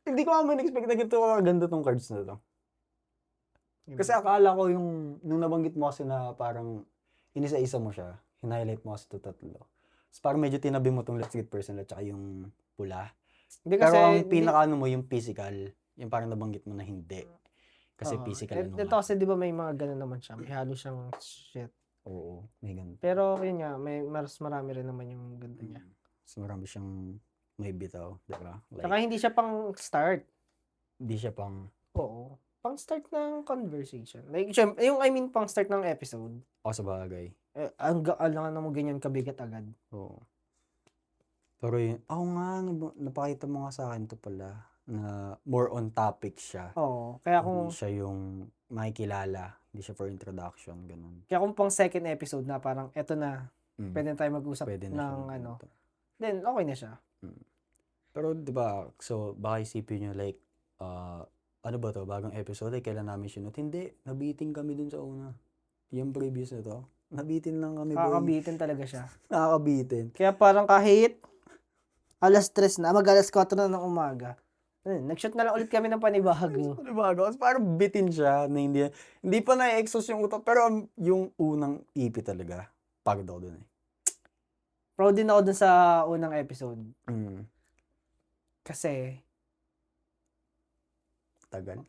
Hindi ko naman expect na ganito kaganda tong cards na 'to. Kasi akala ko yung nung nabanggit mo kasi na parang inisa-isa mo siya, highlight mo kasi 'to tatlo. Ta's parang medyo tinabi mo 'tong Let's Get Personal at saka yung pula. Hindi kasi, Pero ang hindi, pinakaano mo yung physical, yung parang nabanggit mo na hindi. Kasi oo. physical ano Ito nga kasi siya. 'di ba may mga gano'n naman siya, may halo siyang shit. Oo, may ganito. Pero yun nga, may mas marami rin naman yung ganda niya. So marami siyang may bitaw, 'di ba? Tsaka Like, hindi siya pang-start. di siya pang Oo, pang-start ng conversation. Like yung I mean pang-start ng episode. sabagay. Alangan naman ganyan kabigat agad. Oo. Pero yun, oo nga, napakita mo nga sa akin 'to pala, na more on topic siya. Oo, Hindi siya yung makikilala, hindi siya for introduction, gano'n. kaya kung pang second episode na parang eto na, Mm, puwede na tayo mag-usap puwede na ng siyang ano, ganito. then okey na siya. Mm. Pero 'di ba, so baka isipin niyo like, ano ba 'to, bagong episode, like kailan namin sinut? Hindi, nabitin kami dun sa una. Yung previous na 'to, nabitin lang kami boy, Nakakabitin talaga siya. nakakabitin. Kaya parang kahit 3:00 na, mag-4:00 na ng umaga, ayun nag-shoot na lang ulit kami ng panibago. Panibago kasi parang bitin siya na hindi pa na-e-exhaust yung utak, pero yung unang EP talaga, pagod ako dun, eh. Proud din ako dun sa unang episode Mm, kasi tagal.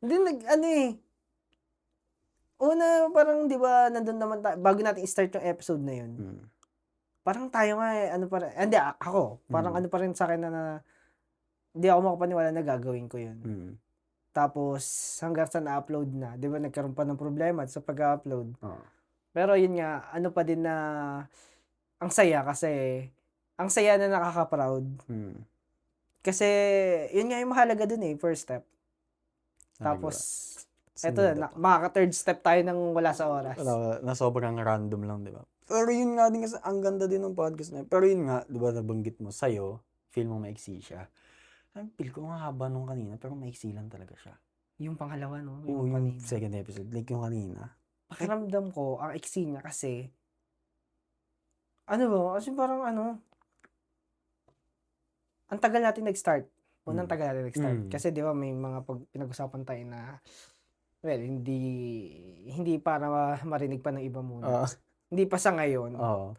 hindi nag-ano, eh, una parang 'di ba nandun naman bago natin i-start yung episode na yun, Mm, parang tayo nga, eh, ano pa rin hindi, ako parang mm, ano pa rin sa'kin na hindi ako makapaniwala na gagawin ko yun. mm, Tapos hanggang sa na-upload na, 'di ba nagkaroon pa ng problema sa pag-a-upload. oo, Pero yun nga, ano pa din na ang saya kasi ang saya na nakaka-proud. mm, Kasi yun nga yung mahalaga dun, eh, first step. talaga. Tapos Tas ang eto ganda na, pa. makaka-third step tayo ng wala sa oras. Na sobrang random lang, 'di ba? Pero yun nga din kasi ang ganda din ng podcast na yun. Pero yun nga, 'di ba nabanggit mo sa'yo, feel mo maiksi siya. Sabi feel ko ang haba nung kanina pero maiksi lang talaga siya. Yung pangalawa 'no, Oo, yung yung kanina. second episode, like yung kanina. Bakit? Pakiramdam ko ang iksi niya kasi ano ba, kasi parang ano, ang tagal natin nag-start. Unang Mm, tagal natin nag-start. mm, Kasi 'di ba may mga pinag-usapan tayo na, well, hindi hindi para marinig pa ng iba muna. oo, Hindi pa sa ngayon. oo.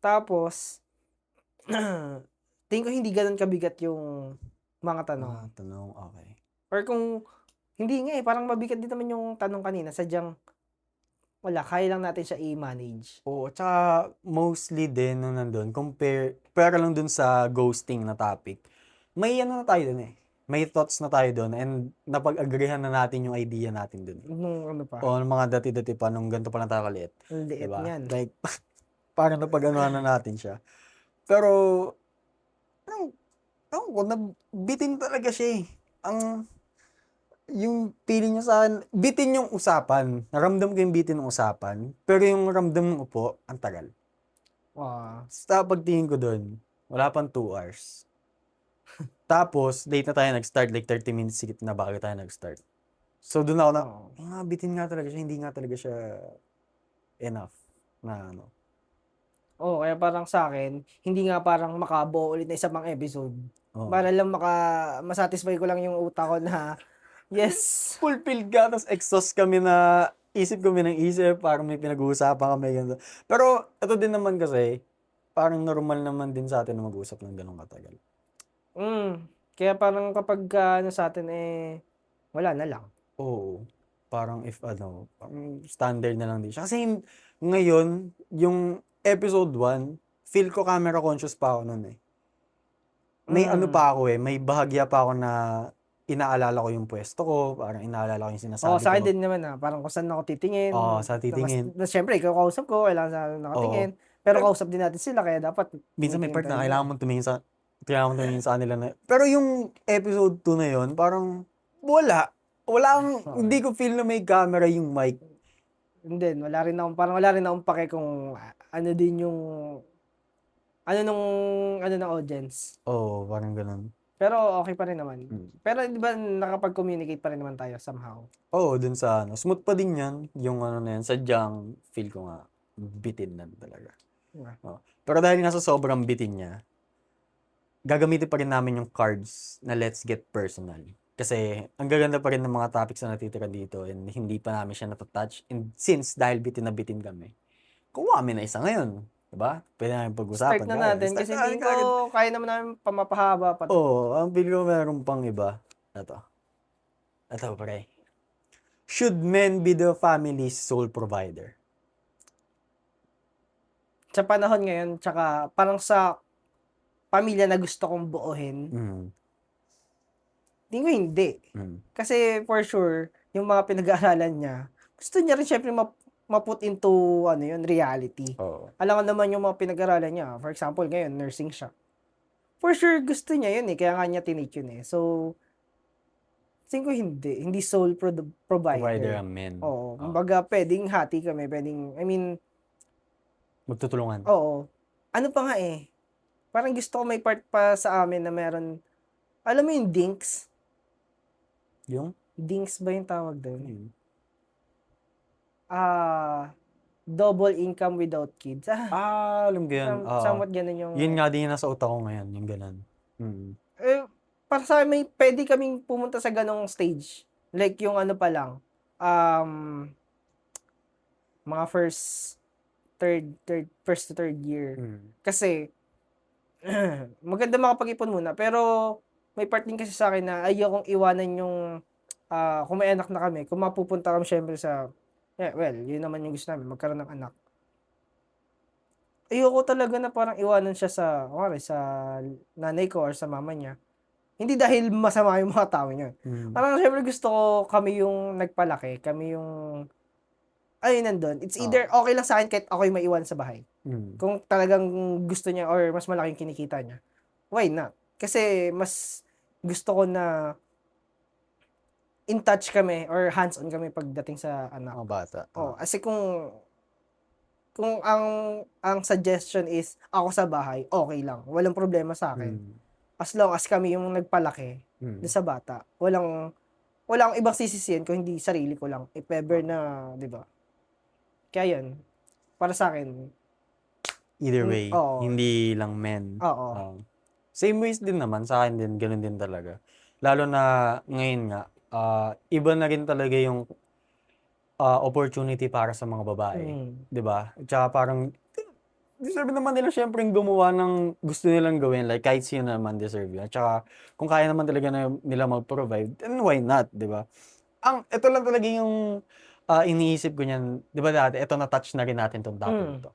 Tapos tingin ko hindi gano'n kabigat yung mga tanong. Mga tanong, okey. Or kung hindi nga, eh, parang mabigat din naman yung tanong kanina sadyang wala, kaya lang natin siya i-manage. Oo, tsaka mostly din nung nandun kumpara lang dun sa ghosting na topic, may ano na tayo dun, eh, may thoughts na tayo dun and napag-agreehan na natin yung idea natin dun, eh. Nung ano pa, Oo, nung mga dati-dati pa nung ganito pa lang tayo kaliit, ang 'di liit ba? niyan. Like parang napag-anuhan na natin siya. Pero parang ewan ko, bitin talaga siya, eh. Yung feeling niya sa'kin bitin yung usapan, naramdam ko yung bitin ng usapan, pero yung ramdam ng upo, ang tagal. Oo, Sa pagtingin ko dun, wala pang 2 hours. Tapos late na tayo nag-start, like 30 minutes higit na bago tayo nag-start. So dun ako na, oo. bitin nga talaga siya, hindi nga talaga siya enough na ano. Oo, kaya parang sa'kin, hindi nga parang makabuo ulit ng isa pang episode. Oo. Para lang ma-satisfy ko lang yung utak ko na, yes. Fulfilled ka ta's exhaust kami na isip kami ng isip, parang may pinag-uusapan kami ganito. Pero ito din naman kasi, parang normal naman din sa'tin na mag-usap ng gano'n katagal. Kaya parang kapagka ano sa'tin, eh, wala na lang. Oo, parang if ano, parang standard na lang din siya. Kasi ngayon, yung episode 1 feel ko camera conscious pa ako nun, eh. May ano Hmm, pa ako, eh, may bahagya pa ako na inaalala ko yung puwesto ko, parang inaalala ko yung oo, sinasabi sa'kin ko. din naman, parang kung saan ako Oo, titingin, sa titingin. na siyempre ikaw kausap ko, kailangan sa Oo. nakatingin, pero Eh, kausap din natin sila kaya dapat minsan may tumitingin part tayo na dun. kailangan mong tumingin sa kanila na pero yung episode 2 na yun parang wala. Oo, Hindi ko feel na may camera yung mic. yun din, wala rin akong pake kung ano din yung ano nung ano ng audience. Oo, parang gano'n. Pero okey pa rin naman. Mm. Pero 'di ba nakapag-communicate pa rin naman tayo somehow? Oo, dun sa ano, smooth pa din yan, yung ano na yan, sadyang feel ko nga bitin lang talaga. 'Di ba? Oo. Pero dahil nga sa sobrang bitin niya, gagamitin pa rin namin yung cards na let's get personal. Kasi ang gaganda pa rin ng mga topics na natitira dito and hindi pa namin siya natatouch. And since dahil bitin na bitin kami, kuha kami na isa ngayon. Diba? Pwede namin pag-usapan. Start na natin kasi tingin ko kaya naman namin pamapahaba pa. Oo, ang feel ko meron pang iba. Ito pre. Should men be the family's sole provider? Sa panahon ngayon, tsaka parang sa pamilya na gusto kong buuhin, tingin ko hindi. Kasi for sure, yung mga pinag-aaralan niya, gusto niya rin syempre ma-put into reality. Oo. Alam ko naman yung mga pinag-aralan niya. For example, ngayon, nursing siya. For sure, gusto niya yun eh. Kaya nga niya tinake yun eh. So, tingin ko hindi. Hindi sole provider. Provider ang men. Oo. Kumbaga, pwedeng hati kami. Magtutulungan. Oo. Ano pa nga eh. Parang gusto ko may part pa sa amin na meron, alam mo yung dinks? Yung? Dinks ba yung tawag doon? Yun. Double income without kids. Alam ko yun. Somewhat ganun yung... Yun nga din yung nasa utak ko ngayon, yung ganun. Para sa akin, pwede kaming pumunta sa ganong stage. Like yung ano pa lang, mga first to third year. Kasi, maganda makapag-ipon muna. Pero, may part din kasi sa akin na ayokong iwanan yung, kung may anak na kami, kung mapupunta kami syempre sa, yun naman yung gusto namin, magkaroon ng anak. Ayoko talaga na parang iwanan siya sa nanay ko or sa mama niya. Hindi dahil masama yung mga tao niya. Parang syempre gusto ko kami yung nagpalaki, kami yung nandun. It's either okay lang sa akin kahit ako yung maiwan sa bahay. Kung talagang gusto niya or mas malaking kinikita niya, why not? Kasi mas gusto ko na in touch kami or hands-on kami pagdating sa anak. Mga bata. Kasi kung ang suggestion is ako sa bahay, okay lang. Walang problema sa akin. As long as kami yung nagpalaki sa bata. Walang ibang sisisihan kung hindi sarili ko lang. If ever na, di ba? Kaya yun. Para sa akin. Either way, hindi lang men. Same ways din naman. Sa akin din, ganun din talaga. Lalo na ngayon nga, iba na rin talaga yung opportunity para sa mga babae. Diba? Tsaka parang, deserve naman nila syempre gumawa ng gusto nilang gawin. Like, kahit sino naman deserve yun. Tsaka, kung kaya naman talaga nila mag-provide, then why not? Diba? Ito lang talaga yung iniisip ko niyan. Diba dati, ito na-touch na rin natin itong topic ito.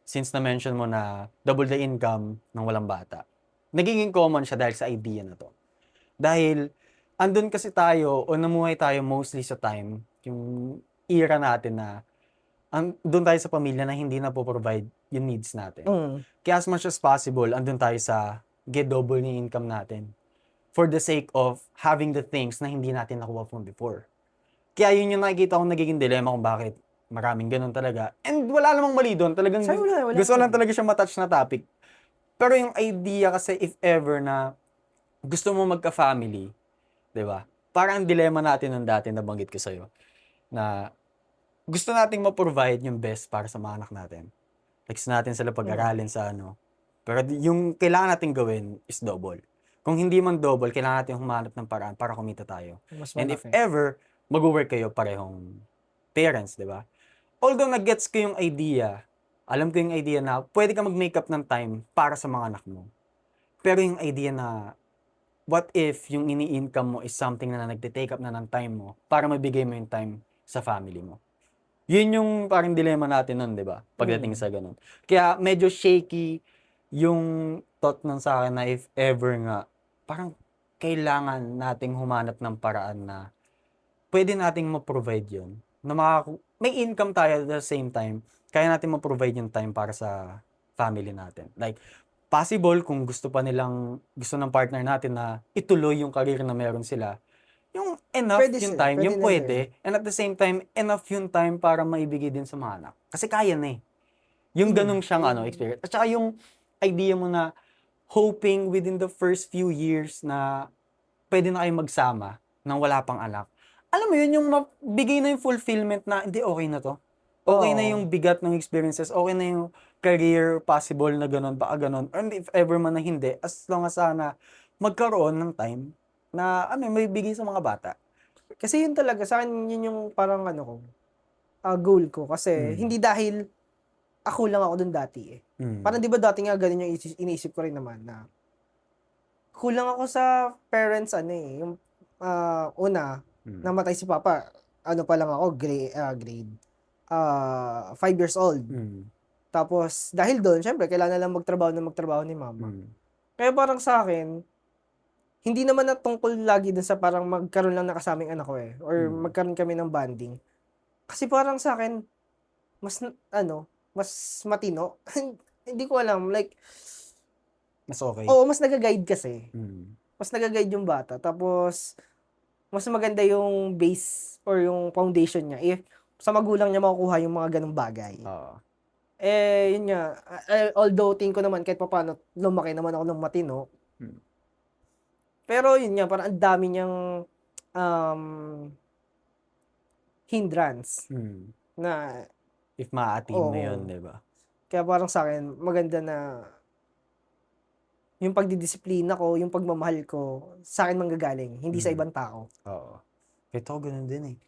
Since na-mention mo na double the income ng walang bata. Nagiging common siya dahil sa idea na to. Dahil, andun kasi tayo, o namuhay tayo mostly sa time, yung era natin na, doon tayo sa pamilya na hindi na po-provide yung needs natin. Kaya as much as possible, andun tayo sa get double yung income natin. For the sake of having the things na hindi natin nakuha from before. Kaya yun yung nakikita kong nagiging dilemma kung bakit maraming ganun talaga. And wala namang mali doon. Talagang gusto lang talaga siya matouch na topic. Pero yung idea kasi if ever na gusto mo magka-family, di ba? Parang dilemma natin ng dati na banggit ko sa'yo. Na gusto nating ma-provide yung best para sa mga anak natin. Like, gusto natin sila pag-aralin sa Pero yung kailangan natin gawin is double. Kung hindi man double, kailangan natin humanap ng paraan para kumita tayo. And if ever, mag-work kayo parehong parents, di ba? Although nag-gets ko yung idea, alam ko yung idea na pwede ka mag-make up ng time para sa mga anak mo. Pero yung idea na what if yung ini-income mo is something na nagte-take up na ng time mo para mabigay mo yung time sa family mo. Yun yung parang dilemma natin nun, di ba? Pagdating sa ganun. Kaya medyo shaky yung thought nun sa akin na if ever nga, parang kailangan nating humanap ng paraan na pwede nating ma-provide yun. Na may income tayo at the same time, kaya natin ma-provide yung time para sa family natin. Like, possible kung gusto ng partner natin na ituloy yung career na meron sila, yung enough pwede yung time, yung pwede, and at the same time, enough yung time para maibigay din sa mga anak. Kasi kaya na eh. Yung ganung siyang experience. At saka yung idea mo na hoping within the first few years na pwede na kayo magsama nang wala pang anak. Alam mo yun, yung mabigay na yung fulfillment na, hindi, okay na to. Okay na Oo. yung bigat ng experiences, okay na yung career possible na gano'n, baka gano'n. And if ever man na hindi, as long as sana magkaroon ng time na may bigay sa mga bata. Kasi yun talaga, sa akin yun yung parang ano ko, goal ko. Kasi Mm. hindi dahil ako lang ako dun dati eh. Mm. Parang di ba dati nga ganun yung iniisip ko rin naman na kulang ako sa parents yung una, Mm. namatay si Papa, ano pa lang ako, grade 5 years old. Mm. Tapos, dahil doon, syempre, kailangan lang magtrabaho ni Mama. Mm. Kaya parang sa akin, hindi naman na tungkol lagi dun sa parang magkaroon lang ng kasaming anak ko eh. Or Mm. magkaroon kami ng bonding. Kasi parang sa akin, mas, mas matino. Hindi ko alam, like, Mas okay. oo, mas nag-guide kasi. Mm. Mas nag-guide yung bata. Tapos, mas maganda yung base or yung foundation niya if sa magulang niya makukuha yung mga ganung bagay. Oo. Yun nga, although tingin ko naman kahit papaano lumaki naman ako ng matino, Mm. pero yun nga, parang ang dami niyang um, hindrance Mm. na, If maa-attain mo yun, oo. di ba? Kaya parang sa akin, maganda na yung pagdidisiplina ko, yung pagmamahal ko, sa akin manggagaling, hindi sa Mm. ibang tao. Oo. Kahit ako ganun din eh.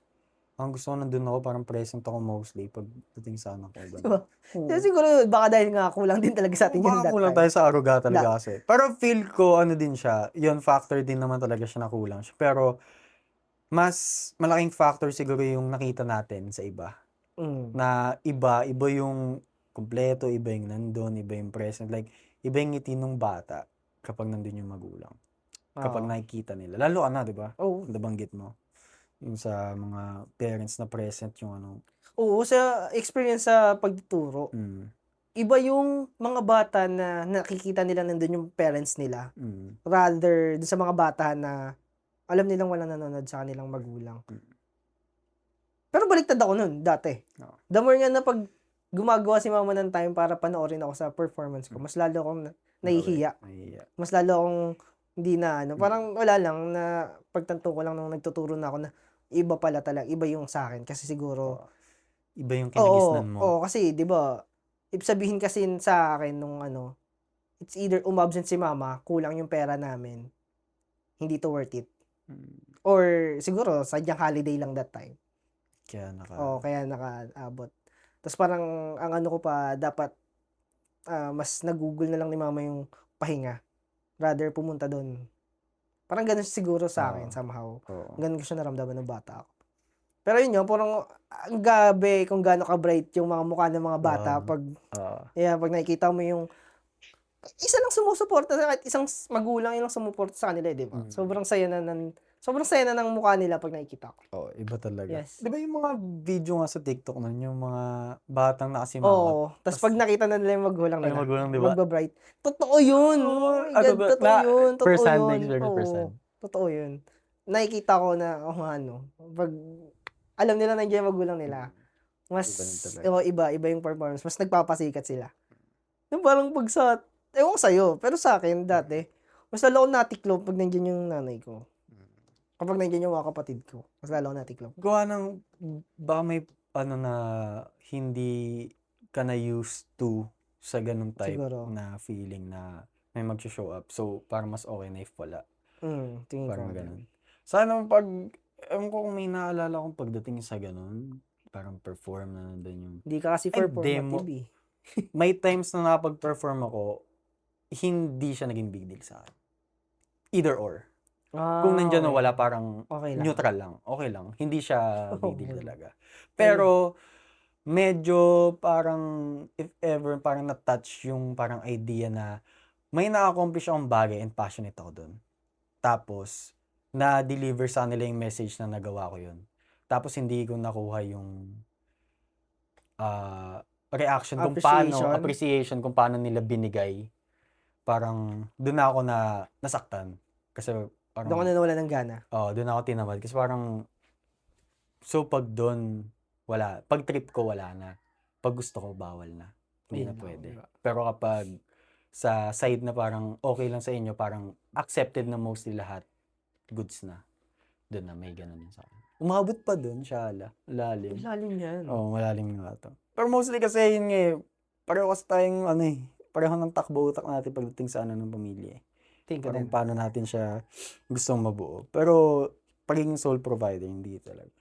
Ang gusto ko nandun ako, parang present ako mostly pagdating sa anak ko. Ganun. Diba? Kaya Oo. siguro, baka dahil nga kulang din talaga sa atin yun Baka that kulang time. tayo sa aruga talaga That, kasi. Pero feel ko, ano din siya, yun factor din naman talaga siya na kulang siya. Pero, mas malaking factor siguro yung nakita natin sa iba. mm, Na iba yung kumpleto, iba yung nandun, iba yung present. Like, iba yung ngiti ng bata kapag nandun yung magulang. Kapag oo. nakikita nila. Lalo ka na, di ba? Oo. Nabanggit mo. Yung sa mga parents na present yung ano. Oo, sa experience sa pagtuturo, Mm. iba yung mga bata na nakikita nila nandun yung parents nila. Mm. Rather, dun sa mga bata na alam nilang walang nanonood sa kanilang magulang. Mm. Pero baliktad ako nun, dati. Oo. The more nga na pag gumagawa si mama ng time para panoorin ako sa performance ko, mas lalo akong nahihiya. Nahihiya. Mas lalo akong hindi na parang wala lang na pagtanto ko lang nung nagtuturo na ako na iba pala talaga, iba yung sa akin. Kasi siguro, Oo. Iba yung oo, kinagisnan mo. oo, kasi, di ba, ibig sabihin kasi sa akin nung it's either umabsent si mama, kulang yung pera namin, hindi to worth it. Mm. Or siguro, sadyang holiday lang that time. Kaya Oo, kaya nakaabot. Tapos parang, ang ano ko pa, dapat, mas nagugol na lang ni mama yung pahinga. Rather, pumunta doon. Parang ganun siguro sa akin, Oo. somehow. Oo. Ganun ko siya naramdaman ng bata ako. Pero yun yun, parang, ang gabi kung gaano ka-bright yung mga mukha ng mga bata pag, pag nakikita mo yung, isa lang sumusuporta, kahit isang magulang yung sumuporta sa kanila, di ba? Mm. Sobrang saya na ng mukha nila pag nakikita ko. Oo, iba talaga. Yes. Di ba yung mga video nga sa TikTok nun, yung mga batang nakasimangot? Oo. Tapos pag nakita na nila yung magulang Ay, nila, magulang, di ba? magba-bright. Totoo yun! Oh my God, totoo yun! Totoo First hand yun. experience, first Oo. hand. Totoo yun. Nakikita ko na, pag alam nila nandiyan yung magulang nila, mas, Iba din talaga. iba yung performance. Mas nagpapasikat sila. Yung parang pag ewan ko sa'yo, pero sa akin, dati, mas lalo akong natiklop pag nandiyan yung nanay ko. Kapag nandiyan yung mga kapatid ko, mas lalo akong natiklop. Gawa ng, baka may, na, hindi ka na used to sa ganung type Siguro. na feeling na may mag-show up. So, parang mas okay na if wala. Tingin ko Parang nga din. ganun. Sana ewan ko kung may naalala kong pagdating sa ganun, parang perform na nandun yung, Hindi ka kasi performative eh. may times na nakapag-perform ako, hindi siya naging big deal sa akin. Either or. Kung nandyan na wala, parang okay lang. neutral lang. Okay lang. Hindi siya big deal Oo. talaga. Pero, medyo parang, if ever, parang na-touch yung parang idea na may na-accomplish akong bagay and passionate ako dun. Tapos, na-deliver sa nila yung message na nagawa ko yun. Tapos, hindi ko nakuha yung reaction kung paano, appreciation kung paano nila binigay. Parang, doon na ako nasaktan. Kasi, parang, Doon ka na nawala ng gana. doon ako tinamad. Kasi parang, so pag doon, wala. Pag trip ko, wala na. Pag gusto ko, bawal na. Hindi na pwede. Pero kapag, sa side na parang, okay lang sa inyo, parang, accepted na mostly lahat, goods na. Doon na, may ganun din sa akin. Umabot pa dun, shala. Lalim. Lalim yan. Oo, malalim nga to. Pero mostly kasi yun nga eh, pareho kasi tayong ano eh, pareho ng takbo utak natin pagdating sa ano ng pamilya eh. Tingin ko Parang din. paano natin siya gustong mabuo. Pero pagiging sole provider, hindi talaga.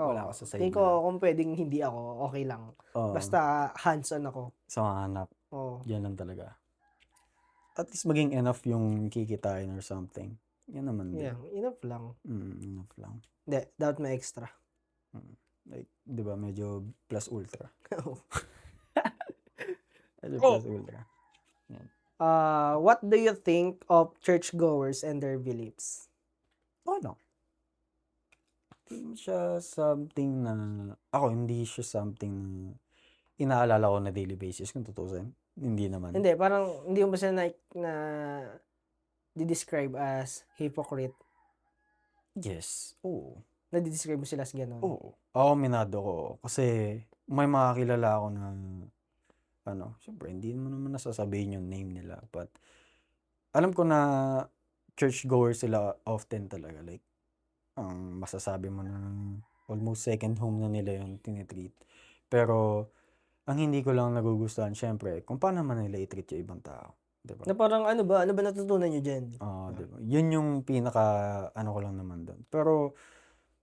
Wala ako sa side Tingin ko na, kung pwedeng hindi ako, okay lang. oo, Basta hands-on ako. sa mga anak, Oo. yan lang talaga. At least maging enough yung kikitain or something. Yan naman din. Yeah, enough lang. Enough lang. Hindi, dapat may extra. Like, di ba, medyo plus ultra. Oo. Medyo plus ultra. What do you think of churchgoers and their beliefs? Okay lang. Hindi siya something na, ako hindi siya something na inaalala ko na daily basis kung tutusin. Hindi naman. Hindi, parang hindi mo ba sila na di-describe as hypocrite? Yes. Oo. Na-describe mo sila as gano'n? Oo. Ako minado ko. Kasi may mga kilala ako na syempre hindi mo naman nasasabihin yung name nila. But alam ko na churchgoer sila often talaga. Like, ang masasabi mo na almost second home na nila yung tinitreat. Pero ang hindi ko lang nagugustuhan, syempre, kung paano man nila i-treat yung ibang tao. Diba? Na parang ano ba natutunan nyo dyan? Diba? Yun yung pinaka, ko lang naman doon. Pero,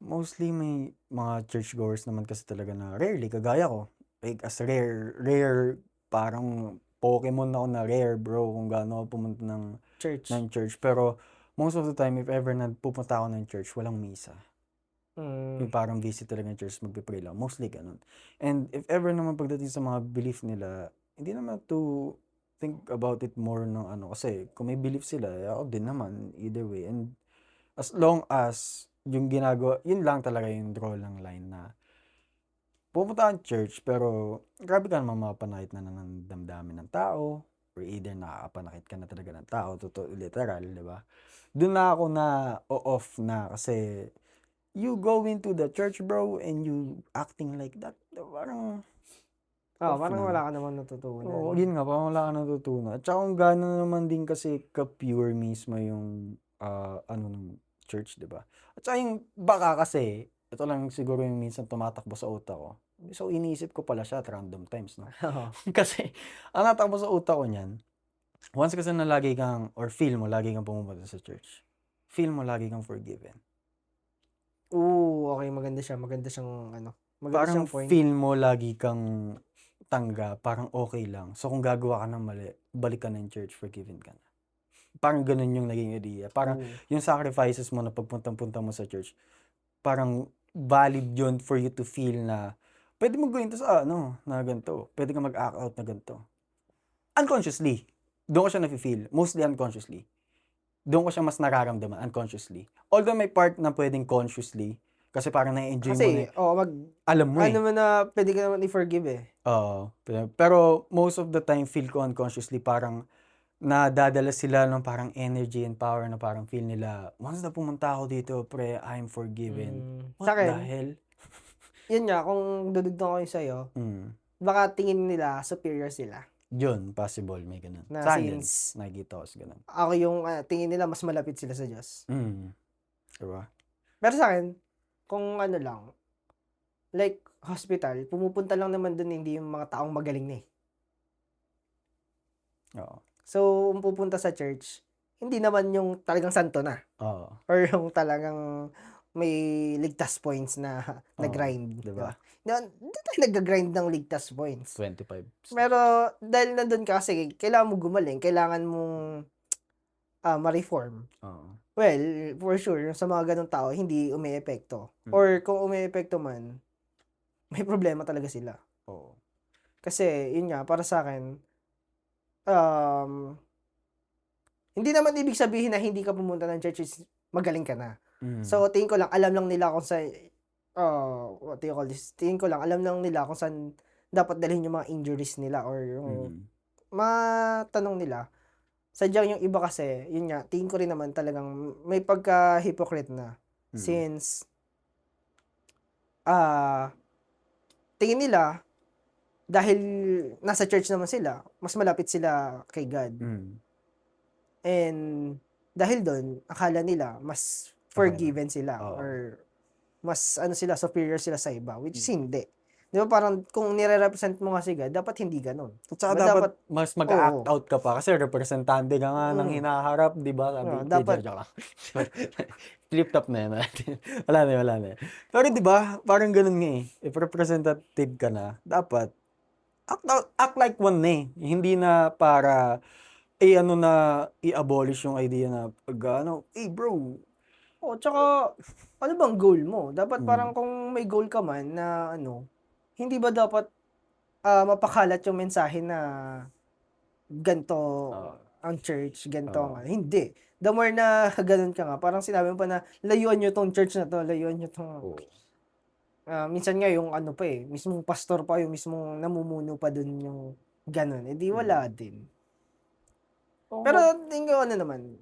mostly may mga churchgoers naman kasi talaga na rarely, kagaya ko. Like, as rare, parang Pokemon ako na rare, bro, kung gaano ako pumunta ng church. Pero, most of the time, if ever na pupunta ako ng church, walang misa. Yung parang visit talaga ng church, magpipray lang. Mostly ganun. And if ever naman pagdating sa mga belief nila, hindi naman to think about it more no kasi kung may belief sila, ako din naman, either way. And as long as yung ginagawa, yun lang talaga yung draw lang line na pupunta ang church, pero grabe ka naman mapanakit na ng damdamin ng tao, or either nakakapanakit ka na talaga ng tao, totoo, literal, di ba? Doon na ako na off na kasi you go into the church, bro, and you acting like that, parang parang wala ka naman natutunan. Oo, yun nga, parang wala ka natutunan. At saka kung gano'n naman din kasi ka-pure mismo yung ng church, di ba? At saka yung baka kasi, ito lang siguro yung minsan tumatakbo sa utak ko. So, iniisip ko pala siya at random times, no? Kasi, ang natakbo sa utak ko niyan, once kasi na lagi kang, or feel mo, lagi kang pumupunta sa church. Feel mo, lagi kang forgiven. Okay, maganda siyang maganda Parang siyang point. feel mo, lagi kang tangga, parang okay lang. So, kung gagawa ka ng mali, balik ka ng church, forgiven ka na. Parang ganun yung naging idea. Parang yung sacrifices mo na pagpunta-punta mo sa church, parang valid yun for you to feel na pwede mo gawin to sa na ganito. Pwede ka mag-act out na ganito. Unconsciously. Doon ko siya nafe-feel. Mostly unconsciously. Doon ko siya mas nararamdaman, unconsciously. Although may part na pwedeng consciously, kasi parang na-enjoy mo na. Alam mo ano mo na pwede ka naman i-forgive eh. Oo. Pero most of the time, feel ko unconsciously, parang nadadala sila ng parang energy and power na parang feel nila, once na pumunta ako dito, pre, I'm forgiven. What Sa akin, the hell? Yun nga, kung dudugtong ko yung sa'yo, baka tingin nila superior sila. Yun, possible, may ganun. Na Sa since nakikita ko sa ganun. ako yung tingin nila mas malapit sila sa Diyos. Diba? Pero sa akin, kung lang, like hospital, pumupunta lang naman dun hindi yung mga taong magaling na eh. Oo. So, kung pupunta sa church, hindi naman yung talagang santo na. Oo. Or yung talagang may ligtas points na nag-grind. Diba? Hindi tayo nag-grind ng ligtas points. 25. Pero dahil nandun ka kasi kailangan mo gumaling, kailangan mong ma-reform. Oo. Well, for sure, sa mga ganong tao, hindi umi-epekto. Or kung umi-epekto man, may problema talaga sila. Oo. Kasi, yun nga, para sa akin, hindi naman ibig sabihin na hindi ka pumunta ng church is magaling ka na. So, tingin ko lang, alam lang nila kung sa what do you call this? Tingin ko lang, alam lang nila kung saan dapat dalhin yung mga injuries nila or yung matanong nila. Sadyang yung iba kasi, yun nga, tingin ko rin naman talagang may pagka-hypocrite na. Since, tingin nila, dahil nasa church naman sila, mas malapit sila kay God. And, dahil doon, akala nila, mas forgiven sila. Or, mas ano sila, superior sila sa iba, which is hindi. Di ba parang kung nire-represent mo nga si God, dapat hindi ganun. At saka Diba, dapat mas mag-act oo. out ka pa kasi representante ka nga ng hinaharap, di ba? Sabi, Dapat, joke lang. Flip top na yan. Wala na. Pero di ba, parang ganun nga eh. If representative ka na, dapat act like one na eh. Hindi na para ano na i-abolish yung idea na pag bro. tsaka, ano bang goal mo? Dapat parang Mm. kung may goal ka man na hindi ba dapat mapakalat yung mensahe na ganito ang church, ganito Oo. hindi. The more na ganun ka nga, parang sinabi mo pa na layuan nyo tong church na to, layuan nyo tong... Oo. minsan nga yung mismong pastor pa, yung mismong namumuno pa dun yung ganun. Di wala din. Pero tingin ko naman,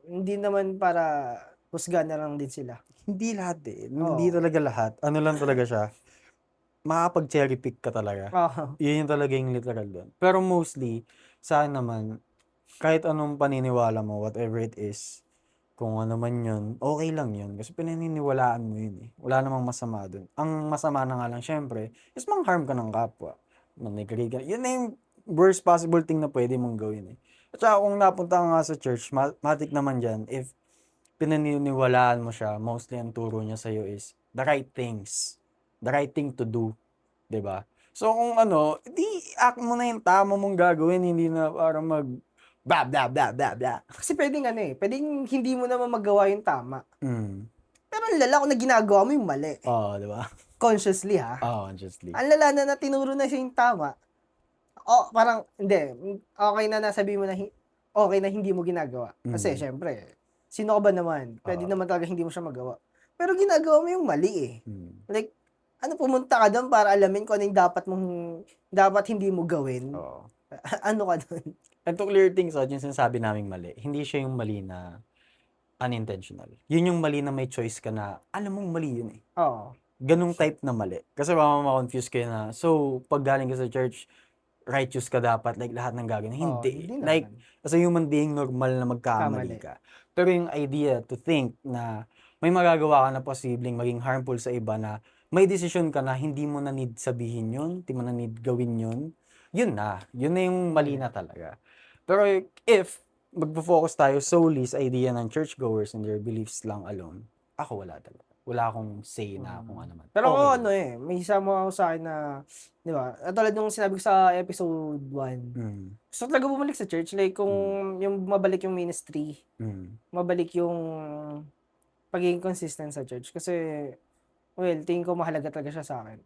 hindi naman para husgahan na lang din sila. Hindi lahat eh. Oo. Hindi talaga lahat. Ano lang talaga siya. Makapag-cherry pick ka talaga. Yun yung talaga yung literal doon. Pero mostly, sa akin naman, kahit anong paniniwala mo, whatever it is, kung ano man yun, okay lang yun. Kasi pinaniniwalaan mo yun eh. Wala namang masama doon. Ang masama na nga lang, syempre, is mang-harm ka ng kapwa. Manigrid ka. Yun na yung worst possible thing na pwede mong gawin eh. At saka kung napunta ka nga sa church, matik naman dyan, if pinaniniwalaan mo siya, mostly ang turo niya sa'yo is the right things. The right thing to do. 'Di ba? So kung di act mo na yung tama mong gagawin, hindi na para mag blah blah blah blah blah. Kasi pwedeng pwedeng hindi mo naman magawa yung tama. Mm. Pero ang lala kung na ginagawa mo yung mali. Oo, 'di ba? Consciously ha. Consciously. Ang lala na tinuro na siya yung tama. Parang hindi. Okay na nasabi mo na okay na hindi mo ginagawa. Kasi syempre, sino ka ba naman? Pwede naman talaga hindi mo siya magawa. Pero ginagawa mo yung mali eh. Like, pumunta ka doon para alamin kung ano yung dapat hindi mo gawin. Ano ka doon? And to clear things out, yung sinasabi naming mali, hindi siya yung mali na unintentional. Yun yung mali na may choice ka na, alam mong mali yun eh. Oo. Ganong type na mali. Kasi baka ma-confuse kayo na, so, pag galing ka sa church, righteous ka dapat, like lahat ng gagawin. Hindi. Like, as a human being, normal na magkamali ka. Pero yung idea to think na may magagawa ka na posibleng maging harmful sa iba na may decision ka na hindi mo na need sabihin yun, hindi mo na need gawin yun, yun na yung mali na talaga. Pero if magpo-focus tayo solely sa idea ng churchgoers and their beliefs lang alone, ako wala talaga. Wala akong say na kung ano man. Pero may isama ako sa akin na, di ba, tulad nung sinabi ko sa episode 1, gusto talaga bumalik sa church, like kung yung mabalik yung ministry, mabalik yung pagiging consistent sa church. Kasi, well, tingin ko mahalaga talaga siya sa akin.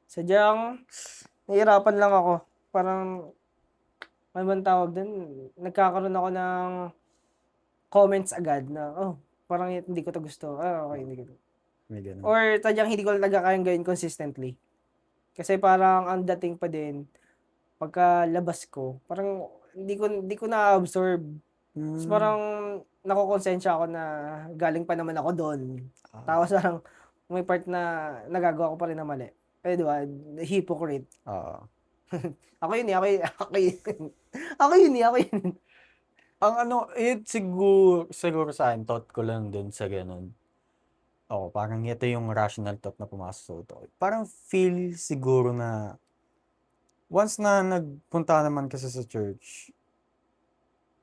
Sadyang, nahihirapan lang ako. Parang, may bang tawag dun, nagkakaroon ako ng comments agad na, parang hindi ko to gusto. Okay, hindi ko to. Or tadyang hindi ko talaga kayang gawin consistently. Kasi parang ang dating pa din, pagkalabas ko, parang hindi ko na-absorb. Tapos parang nakokonsensya ako na galing pa naman ako doon. Tapos parang may part na nagagawa ko pa rin na mali. Di ba? Hypocrite. Ako yun. Ako yun. Ang siguro sa akin, thought ko lang dun sa ganun. Parang ito yung rational thought na pumasok sa utak. Parang feel siguro na once na nagpunta naman kasi sa church,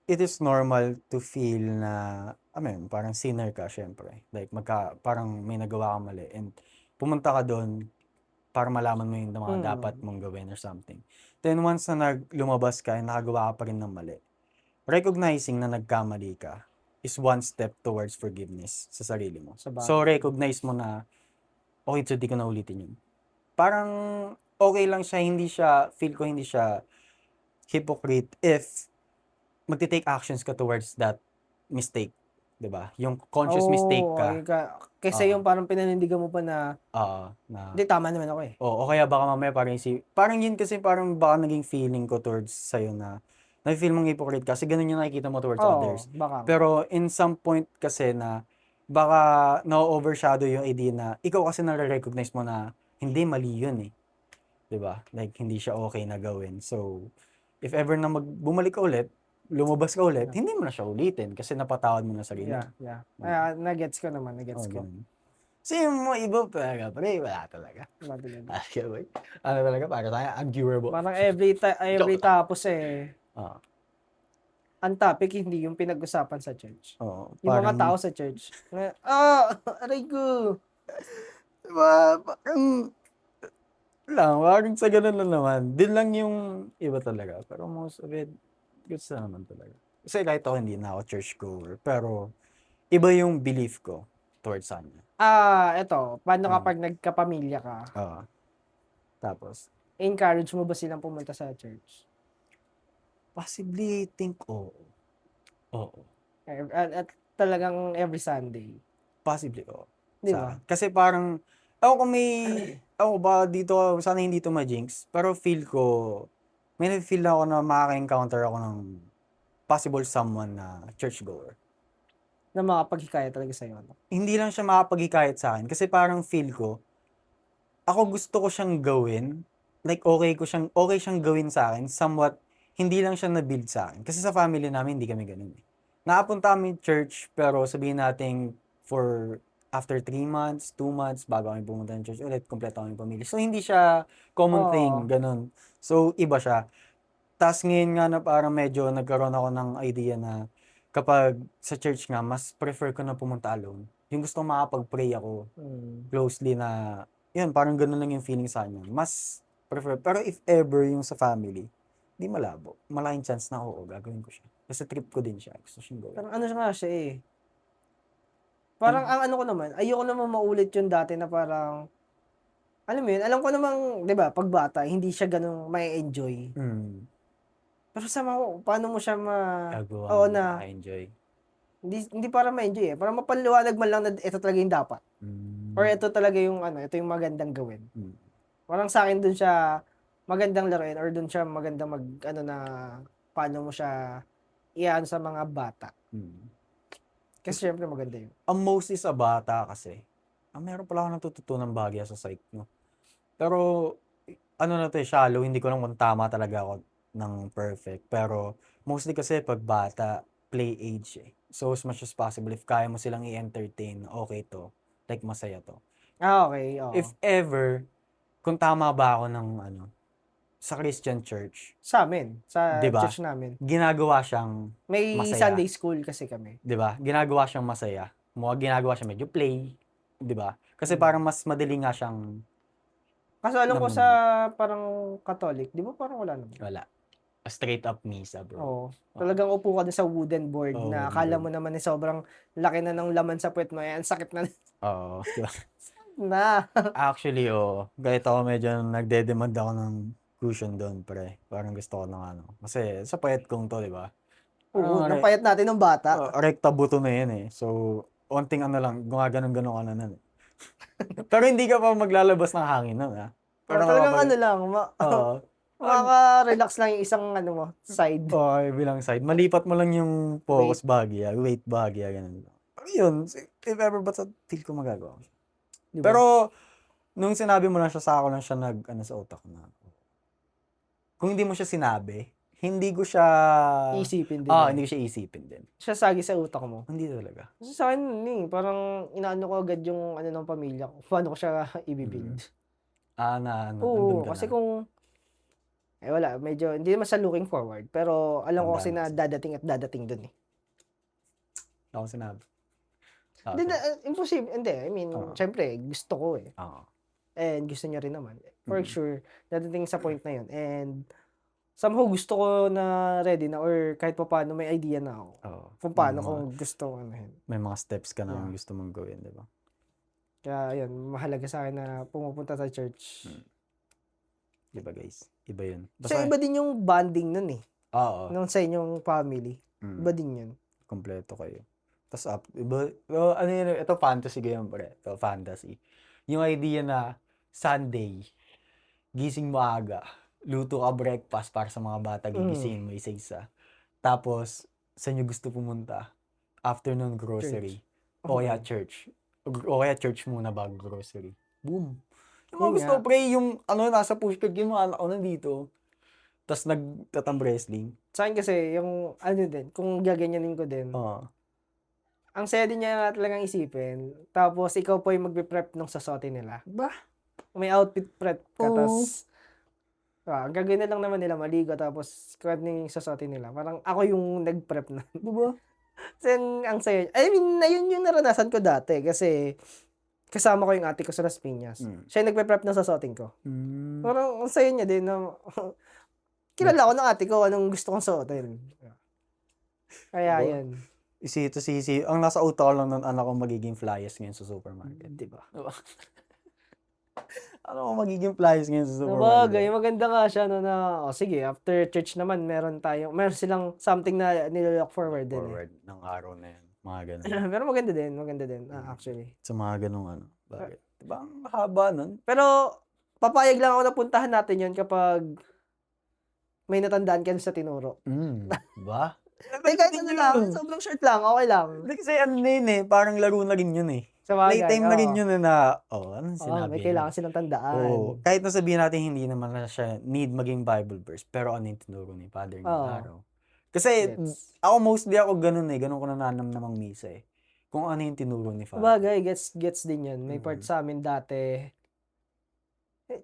it is normal to feel na, parang sinner ka, syempre. Like, parang may nagawa kang mali. And pumunta ka doon para malaman mo yung mga dapat mong gawin or something. Then once na lumabas ka and nakagawa ka pa rin ng mali, recognizing na nagkamali ka is one step towards forgiveness sa sarili mo. So, recognize mo na, okay, so di ko na ulitin yun. Parang, okay lang siya, feel ko hindi siya hypocrite if magti-take actions ka towards that mistake. Diba? Yung conscious mistake ka. Kasi yung parang pinanindigan mo pa na, hindi, tama naman ako eh. O kaya baka mamaya parang yun kasi parang baka naging feeling ko towards sa'yo na, na-feel mong hypocrite kasi ganun yung nakikita mo towards others. Baka. Pero in some point kasi na baka na-overshadow yung idea na ikaw kasi nare-recognize mo na hindi, mali yun eh. 'Di ba? Like hindi siya okay na gawin. So if ever na bumalik ka ulit, lumabas ka ulit, hindi mo na siya ulitin kasi napatawad mo na sarili. Yeah. Nagets ko naman, ko. Ganun. Kasi yung mga iba talaga, pre, wala talaga. Wala talaga. Okay, boy. Ano talaga, para tayo, unviewable. Parang every Joke lang. tapos Oo. ang topic hindi yung pinag-usapan sa church. Oo, Yung mga tao parang, sa church. Aray ko. diba, parang, parang sa ganun lang naman. Din lang yung iba talaga. Pero most of it, goods na naman talaga. Kasi kahit ako hindi na ako church goer, pero iba yung belief ko towards sa kanya. Eto, paano kapag nagkapamilya ka? Oo. Tapos, Encourage mo ba silang pumunta sa church? possibly think oo. Oo. At talagang every Sunday. Possibly oo. Di Sa ba? akin. Kasi parang, ako kung may, ako ba dito, sana hindi to ma-jinx, pero feel ko, may feel ako na makaka-encounter ako ng possible someone na churchgoer. Na makapaghikaya talaga sa'yo. No? Hindi lang siya makapaghikayat sa akin kasi parang feel ko, ako gusto ko siyang gawin, like okay siyang gawin sa akin, somewhat, hindi lang siya na-build sa akin. Kasi sa family namin, hindi kami ganun eh. Nakapunta kami church, pero sabihin natin for after 3 months, 2 months, bago kami pumunta ng church ulit, kompleto kami pamilya. So, hindi siya common thing, Oo. ganun. So, iba siya. Tas ngayon nga na parang medyo nagkaroon ako ng idea na kapag sa church nga, mas prefer ko na pumunta alone. Yung gusto makapag-pray ako closely na, yun, parang ganun lang yung feeling sa kanya. Mas prefer. Pero if ever yung sa family, di malabo. Malaking chance na oo, gagawin ko siya. Kasi trip ko din siya. Gusto siyang gawin. Parang ano nga siya eh. Parang ang ano ko naman, ayoko naman maulit yung dati na parang, alam mo yun, alam ko namang, di ba, pag bata, hindi siya ganun may enjoy. Pero paano mo siya Gagawa oo mo na, maka-enjoy. hindi para ma-enjoy eh. Para mapaliwanag man lang na ito talaga yung dapat. Or ito talaga yung ito yung magandang gawin. Parang sa akin dun siya magandang laruin or dun siya magandang na paano mo siya iyan sa mga bata. Kasi syempre maganda yun. Ang mostly sa bata kasi, meron pala ako natututunan bagya sa psych, no? Pero, ano na to shallow, hindi ko lang kung tama talaga ako ng perfect. Pero, mostly kasi pag bata, play age eh. So, as much as possible, if kaya mo silang i-entertain, okay to. Like, masaya to. Okay, oo. If ever, kung tama ba ako ng, sa Christian church, Sa amin, sa 'di ba? church namin. Ginagawa siyang May masaya. Sunday school kasi kami. 'Di ba? Ginagawa siyang masaya. Ginagawa siya medyo play, 'di ba? Kasi parang mas madali nga siyang Kaso alam ko sa namuno. parang Catholic, di ba parang wala naman? Wala. A straight up misa, bro. Oo. Oo. Talagang upo ka dun sa wooden board Oo, na wooden akala board. mo naman eh sobrang laki na ng laman sa puwet mo, ang sakit na Oo, 'di ba? na. Actually, oo. Kahit ako medyo nagde-demand ako ng cushion doon, pre. Parang gusto ko ng kasi sa payat kong 'to, 'di ba? Oo, Parang ng payat natin nung bata. rekta buto na 'yan eh. So, onting lang, gumaganon-ganon ka na nun eh. Pero hindi ka pa maglalabas ng hangin nun, Parang Talagang kapag lang, oo. makaka-relax lang yung isang mo, side. Oo, bilang side. Malipat mo lang yung Wait. focus bahagya, weight bahagya, ganun lang. Pero yun, if ever ba sa feel ko magagawa ko siya. Di ba? Pero, nung sinabi mo lang siya, sa ako lang siya sa utak na. Kung hindi mo siya sinabi, hindi ko siya, Iisipin din hindi ko siya isipin din. Sasagi sa utak mo. Hindi talaga. Kasi sa akin, parang inaano ko agad yung ng pamilya ko. Paano ko siya i-build. Nandun Oo, ka kasi na. kung wala, medyo hindi naman sa looking forward, pero alam ko Tanda kasi na na kasi. dadating at dadating dun eh. Ako sinabi. Hindi na, imposible, hindi, I mean, Oo. syempre, gusto ko eh. Oo. And gusto niya rin naman. For sure, dadating sa point na yun. And somehow gusto ko na ready na or kahit pa paano may idea na ako. Oo. Kung paano kung gusto ko May mga steps ka na Yeah. gusto mong gawin, di ba? Kaya yun, mahalaga sa akin na pumupunta sa church. Di ba, guys? Iba yun. Kasi iba din yung bonding nun eh. Oo. Nung sa inyong family. Iba din yun. Kompleto kayo. Tapos iba, yun, ito fantasy ganyan, pre. Ito fantasy. Yung idea na Sunday, gising maaga, luto ka breakfast para sa mga bata, gigisingin mo isa-isa. Tapos, saan nyo gusto pumunta? Afternoon grocery. O kaya church. O kaya church muna bago grocery. Boom. Yung mga Yun gusto, nga. pre, yung nasa pushcart, yung mga anak ko nandito. Tapos nagtatam wrestling. Sa akin kasi, yung din, kung gaganyanin ko din, Oo. ang saya din niya nga talagang isipin. Tapos, ikaw po yung magbe-prep nung sasote nila. Ba? May outfit prep ka, Oo. tapos, ang gagawin na lang naman nila, maligo, tapos, kung ano yung sasote nila. Parang, ako yung nag-prep na. Diba? Kasi, ang saya. I mean, ayun yung naranasan ko dati. Kasi, kasama ko yung ate ko sa Las Piñas. Siya yung nagpe-prep ng sasoting ko. Parang, ang saya niya din na, kilala ko ng ate ko anong gusto kong suotin. Kaya, Diba? yan. Isito, ang nasa utak ko lang ng anak ko magiging flyers ngayon sa supermarket. Diba? Ano ko magiging flyers ngayon sa Sabagay, supermarket? maganda nga siya no na, sige, after church naman, meron silang something na nilolook forward din Forward ng araw na yan. Mga ganun. Pero maganda din, actually. Sa mga ganung ano. Bakit? Diba ang haba nun? Pero, papayag lang ako na puntahan natin yun kapag may natandaan ka na sa tinuro. Diba? Ay, kahit ano lang, sobrang short lang, okay lang. Kasi ano na yun parang laro na rin yun Sabagay, Playtime na rin oo. yun na, anong Oo, sinabi may niya? kailangan silang tandaan. Oo. Kahit na sabihin natin hindi naman na siya need maging Bible verse, pero ano yung tinuro ni Father ng Oo. araw. Kasi Gets. ako mostly ganun ganun ko nananamnamang misa Kung ano yung tinuro ni Father. Sabagay, gets din yun. May part Mhm. sa amin dati.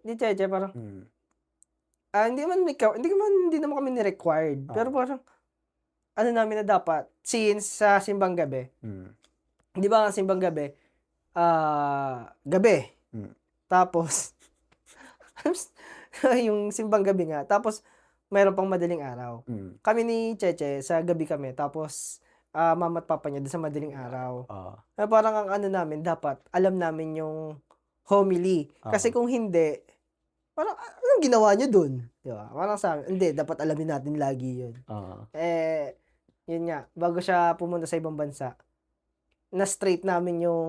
Di Cheche, parang, Mm. hindi naman kami ni-required. Pero parang, ano namin na dapat, since sa simbang gabi, di ba ang simbang gabi, gabi. Tapos, yung simbang gabi nga. Tapos, mayroon pang madaling araw. Kami ni Cheche, sa gabi kami. Tapos, mama at papa niya, doon sa madaling araw. Kaya parang ang ano namin, dapat, alam namin yung homily. Kasi kung hindi, parang, anong ginawa niyo dun? Di ba? Parang sa amin, hindi, dapat alamin natin lagi yun. Yun nga, bago siya pumunta sa ibang bansa, na-straight namin yung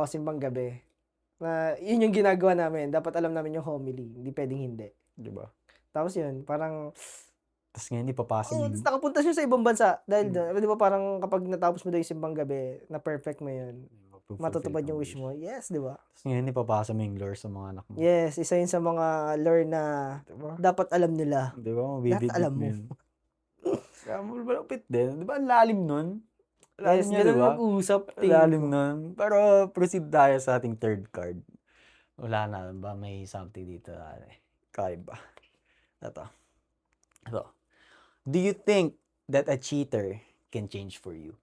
simbang gabi. Na yun yung ginagawa namin. Dapat alam namin yung homily. Hindi pwedeng hindi. Diba? Tapos yun, parang, Tapos ngayon, ipapasa tapos nakapunta siya sa ibang bansa. Dahil doon, di ba parang kapag natapos mo daw yung simbang gabi, na perfect mo yun, matutupad yung wish mo. Yes, di ba? Tapos ngayon, ipapasa mo yung lore sa mga anak mo. Yes, isa yun sa mga lore na dapat alam nila. Diba? Dapat alam mo. Kaya malapit din. Diba? Ang lalim nun. Yes, niya, ganun diba? mag-usap. Lalim nun. Pero proceed tayo sa ating third card. Wala na ba? May something dito. Kaiba. Ito. Do you think that a cheater can change for you?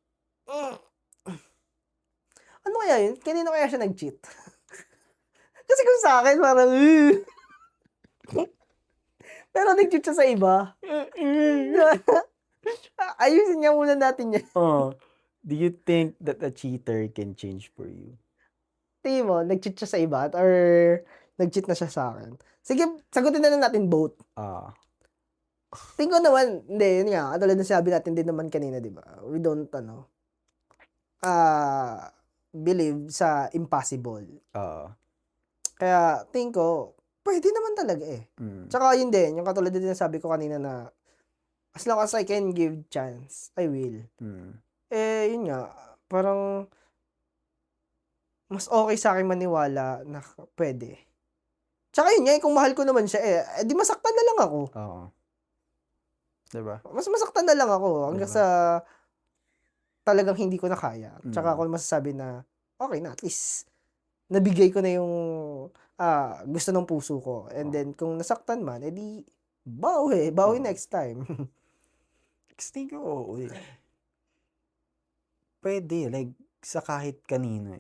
Ano kaya yun? Kanino kaya siya nag-cheat? Kasi kung sa akin, parang, pero nag-cheat siya sa iba. Ayusin niya muna natin yan. Do you think that a cheater can change for you? Tingin mo, nag-cheat siya sa iba or nag-cheat na siya sa akin? Sige, sagutin na lang natin both. Tingin ko naman, hindi, yun nga, katulad na sabi natin din naman kanina, di ba? We don't, believe sa impossible. Kaya, tingin ko, pwede naman talaga Tsaka yun din, yung katulad din na sabi ko kanina na, as long as I can give chance, I will. Yun nga, parang, mas okay sa akin maniwala na pwede. Tsaka yun nga, kung mahal ko naman siya, di masaktan na lang ako. Diba? Mas masaktan na lang ako hanggang sa talagang hindi ko na kaya. Tsaka ako masasabi na, okay na, at least, nabigay ko na yung gusto ng puso ko. And then, kung nasaktan man, edi, bawi next time. Kasi ko, pwede, like, sa kahit kanino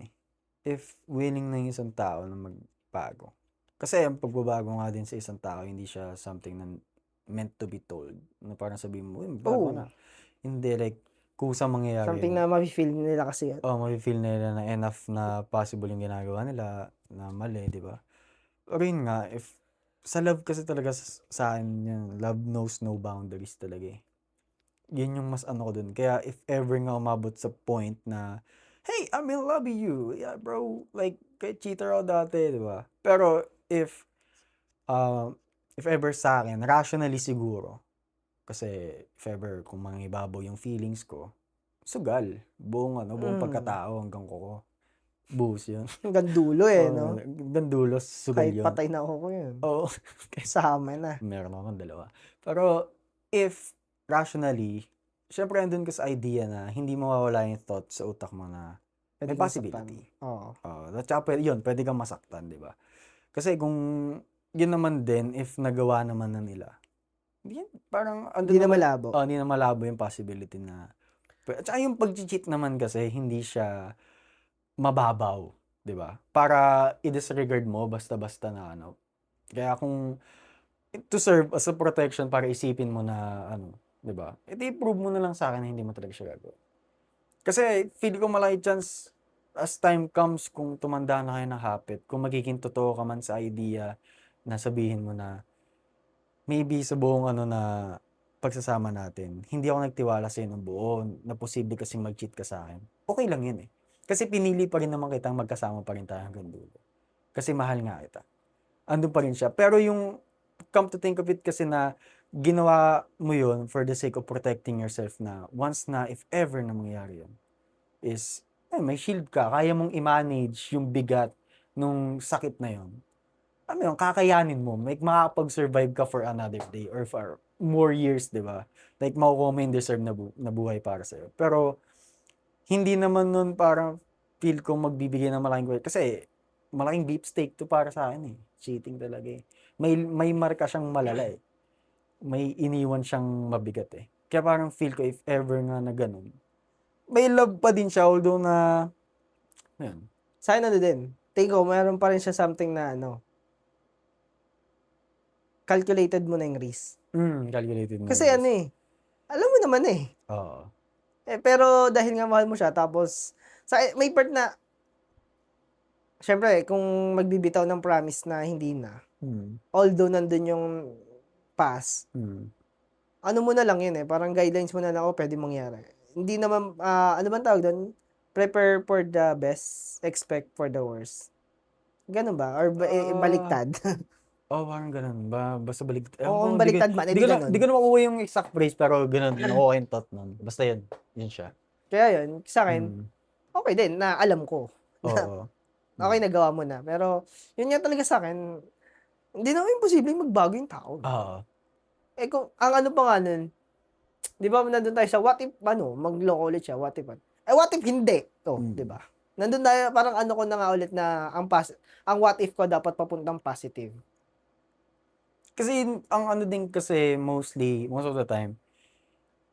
If willing na yung isang tao na magbago. Kasi ang pagbabago nga din sa isang tao, hindi siya something na meant to be told. Na parang sabihin mo, bago na. Hindi, like, kusang mangyayari. Something na ma-feel nila kasi yan. Ma-feel nila na enough na possible yung ginagawa nila, na mali, di ba? Pero yun nga, if, sa love kasi talaga sa akin, yun, love knows no boundaries talaga Yun yung mas ko dun. Kaya if ever nga umabot sa point na, hey, I'm in love with you. Yeah, bro. Like, kahit cheater ako dati, di ba? Pero, if ever sa akin, rationally siguro, kasi, if ever, kung mangibabaw yung feelings ko, sugal. Buong pagkatao hanggang kuko. Buhos yun. Hanggang dulo no? Hanggang dulo, sugal kahit yun. patay na ako yun. Oo. Sa amin na. Meron akong dalawa. Pero, if, rationally, syempre andun ka sa idea na hindi mawawala yung thought sa utak mo na may Pwede kang saktan. possibility. Oo. At saka pwede kang masaktan, di ba? Kasi kung yun naman din, if nagawa naman na nila, parang Hindi na malabo. hindi na malabo yung possibility na, at saka yung pag-cheat naman kasi, hindi siya mababaw, di ba? Para i-disregard mo, basta-basta na ano. Kaya kung, to serve as a protection para isipin mo na, ano, di ba? I-prove mo na lang sa akin na hindi mo talaga siya gagawin. Kasi, feel ko malaki chance, as time comes, kung tumanda na kayo ng hapit, kung magiging totoo ka man sa idea na sabihin mo na, maybe sa buong na pagsasama natin, hindi ako nagtiwala sa'yo ng buo, na posible kasing mag-cheat ka sa akin. Okay lang yun eh. Kasi pinili pa rin naman kitang magkasama pa rin tayo hanggang dulo. Kasi mahal nga kita. Andun pa rin siya. Pero yung, come to think of it kasi na, ginawa mo yun for the sake of protecting yourself na, once na, if ever na mangyari yun, is, may shield ka, kaya mong i-manage yung bigat nung sakit na yun. Ano yun, kakayanin mo, makakapag-survive ka for another day or for more years, di ba? Like, makukuha mo yung deserve na buhay para sa'yo. Pero, hindi naman nun parang feel ko magbibigay ng malaking kwento. Kasi, malaking beef steak to para sa akin eh. Cheating talaga eh. May marka siyang malala eh. May iniwan siyang mabigat eh. Kaya parang feel ko if ever nga na ganun, may love pa din siya, although na, yun. Sa akin din. Tingin ko, meron pa rin siya something na calculated mo na yung risk. Calculated mo. Kasi alam mo naman eh. Oo. Pero dahil nga mahal mo siya, tapos, may part na, syempre, kung magbibitaw ng promise na hindi na, although nandun yung past, ano mo na lang yun eh, parang guidelines mo na lang, pwede mangyari. Hindi naman, ano bang tawag doon? Prepare for the best, expect for the worst. Ganun ba? Or baliktad? Parang ganun. Basta baliktad. Oo, baliktad man, edi ganun. Di ko na makuha yung exact phrase, pero ganun. Nakuha yung thought nun. Basta yun. Yun siya. Kaya yun, sa akin, okay din, na alam ko. Oo. Okay, nagawa mo na. Pero, yun nga talaga sa akin, hindi naman imposible magbago yung tao. Oo. Kung, ang ano pa nga nun, di ba, nandun tayo sa what if, magloko ulit siya, what if, what if hindi? Di ba? Nandun tayo, parang ko na nga ulit na, ang what if ko dapat papuntang positive. Kasi, ang din kasi, most of the time,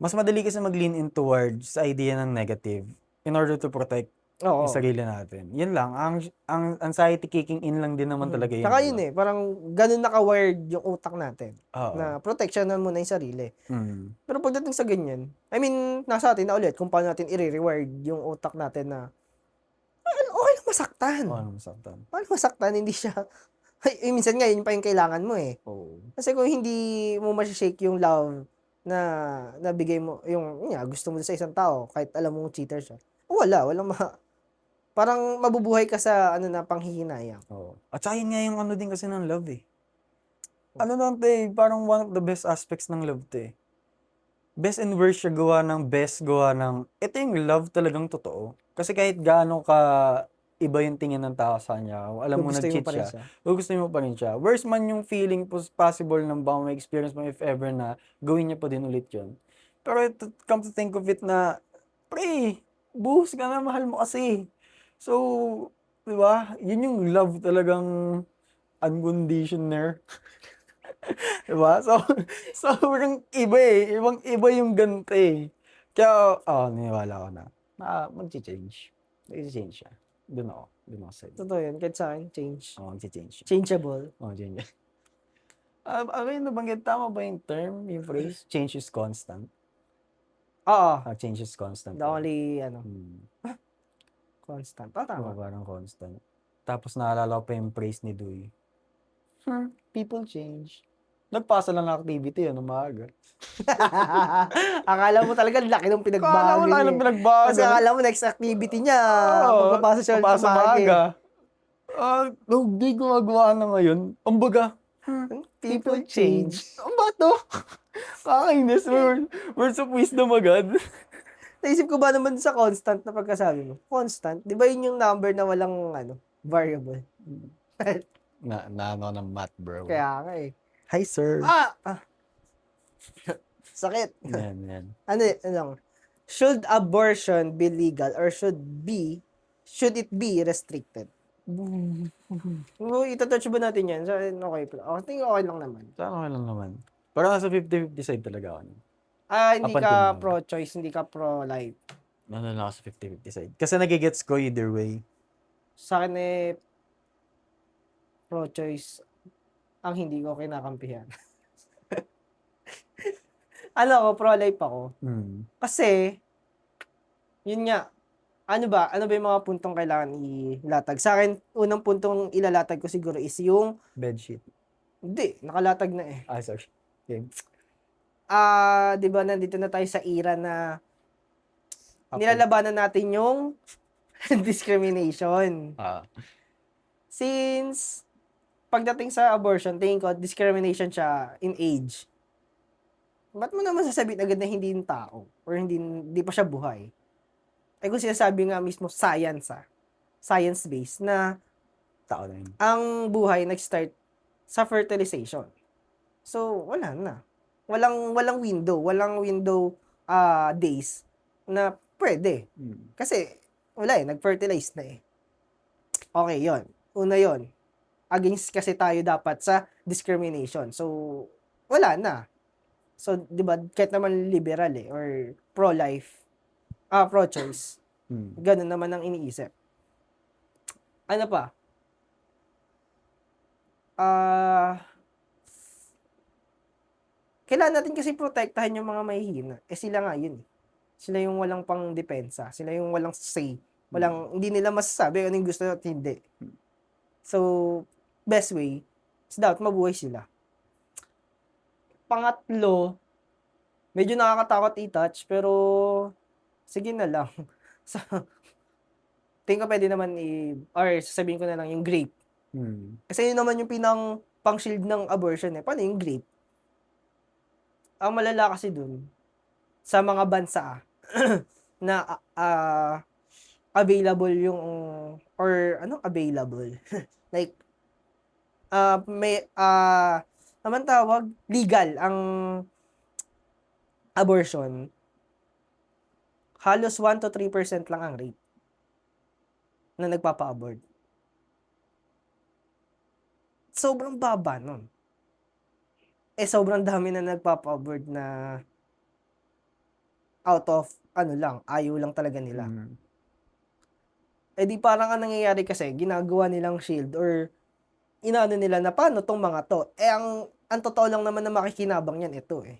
mas madali kasi mag-lean in towards sa idea ng negative in order to protect yung sarili natin. Yun lang. Ang anxiety kicking in lang din naman talaga yun. Saka yun parang ganun naka-wired yung utak natin. Oo. Na protectionan mo na yung sarili. Pero pagdating sa ganyan, I mean, nasa atin na ulit kung paano natin i-reward yung utak natin na okay lang masaktan. Paano masaktan? Hindi siya, minsan nga, yun pa yung kailangan mo eh. Kasi kung hindi mo shake yung love na nabigay mo, yung gusto mo sa isang tao, kahit alam mo cheater siya, walang parang mabubuhay ka sa panghihinayang. At saka yun nga yung din kasi ng love eh. Parang one of the best aspects ng love to eh. Best and worst siya gawa ng, ito yung love talagang totoo. Kasi kahit gaano ka iba yung tingin ng tao sa kanya, alam mo nag-cheat siya, gusto mo pa rin siya. Worst man yung feeling possible ng baka may experience mo if ever na gawin niya pa din ulit yun. Pero come to think of it na, pre, buhos ka na, mahal mo kasi. So, di ba? Yun yung love talagang unconditioner. Diba? So, sobrang iba eh. Ibang-iba yung ganito eh. Kaya, niniwala ko na mag-change. Mag-change siya. Doon ako sa'yo. Totoo yun. Kahit sa akin, change. Mag-change siya. Changeable. Change. Yung nabanggit, tama ba yung term, yung phrase? Change is constant. Oo. Change is constant. The only, constant. Tama. Parang constant. Tapos naalala ko pa yung phrase ni Dewey. People change. Nagpasa lang ng activity, umaga. Akala mo talaga laki ng pinagbago niya. Kasi akala mo next activity niya, magpapasa siya sa maaga. Hindi gumagawa na ngayon. Kumbaga, people change. Ang bato. Kakainis. Words of wisdom agad. Naisip ko ba naman sa constant na pagkasabi mo? Constant? Di ba yun yung number na walang variable? na ng math, bro. Kaya nga eh. Hi, sir. Sakit. Yan. Ano, should abortion be legal or should it be restricted? Itatouch ba natin yan? So, okay pala. I think okay lang naman. Sana okay lang naman. Parang nasa 50-50 side talaga ako. Hindi Up until ka now. pro-choice, hindi ka pro-life. Ano lang ako sa 50-50 side. Kasi nagigets ko either way. Sa akin pro-choice ang hindi ko kinakampihan. Ano ako, pro-life ako. Kasi, yun nga, ano ba yung mga puntong kailangan ilatag? Sa akin, unang puntong ilalatag ko siguro is yung, Bedsheet. hindi, nakalatag na eh. Sorry. Okay. Di ba nandito na tayo sa era na nilalabanan natin yung discrimination. Since, pagdating sa abortion, tingin ko, discrimination siya in age. Ba't mo naman sasabihin agad na hindi yung tao? Or hindi pa siya buhay? Ay kung sinasabi nga mismo science-based na Tao na yun. ang buhay nag-start sa fertilization. So, wala na. Walang window days na pwede. Kasi, wala nag-fertilize na eh. Okay, yon. Una yon. Against kasi tayo dapat sa discrimination. So, wala na. So, di ba, kahit naman liberal or pro-life, pro-choice, ganun naman ang iniisip. Ano pa? Kailangan natin kasi protektahan yung mga mahihina. Sila nga yun. Sila yung walang pang depensa. Sila yung walang say. Hindi nila masasabi ano yung gusto at hindi. So, best way is dapat mabuhay sila. Pangatlo, medyo nakakatakot i-touch, pero sige na lang. Tingin ko pwede naman or sasabihin ko na lang yung grape. Kasi yun naman yung pang-shield ng abortion eh. Paano yung grape? Ang malala kasi dun, sa mga bansa na available yung, or anong available? Like, naman tawag, legal ang abortion, halos 1 to 3% lang ang rate na nagpapa-abort. Sobrang baba nun. Sobrang dami na nagpapa-abort na out of, ayaw lang talaga nila. Di parang ang nangyayari kasi, ginagawa nilang shield or inaano nila na paano tong mga to. Ang totoo lang naman na makikinabang yan, ito eh.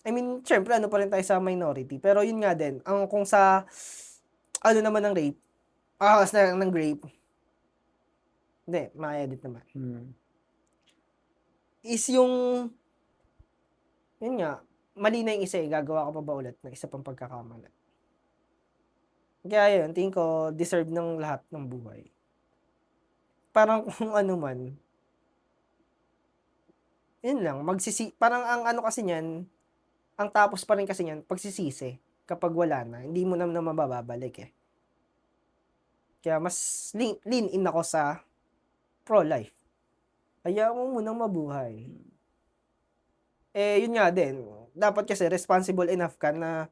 I mean, syempre, pa rin tayo sa minority. Pero yun nga din, kung sa, naman ng rape, ng grape, hindi, ma-edit naman. Is yung, yun nga, mali na yung isa gagawa ka pa ba ulit ng isa pang pagkakamali. Kaya yun, tingin ko, deserve ng lahat ng buhay. Parang kung ano man, yun lang, parang ang kasi niyan, ang tapos pa rin kasi niyan, pagsisisi, kapag wala na, hindi mo na mababalik eh. Kaya mas lean in ako sa pro-life. Hayaan mo munang mabuhay. Yun nga din, dapat kasi responsible enough ka na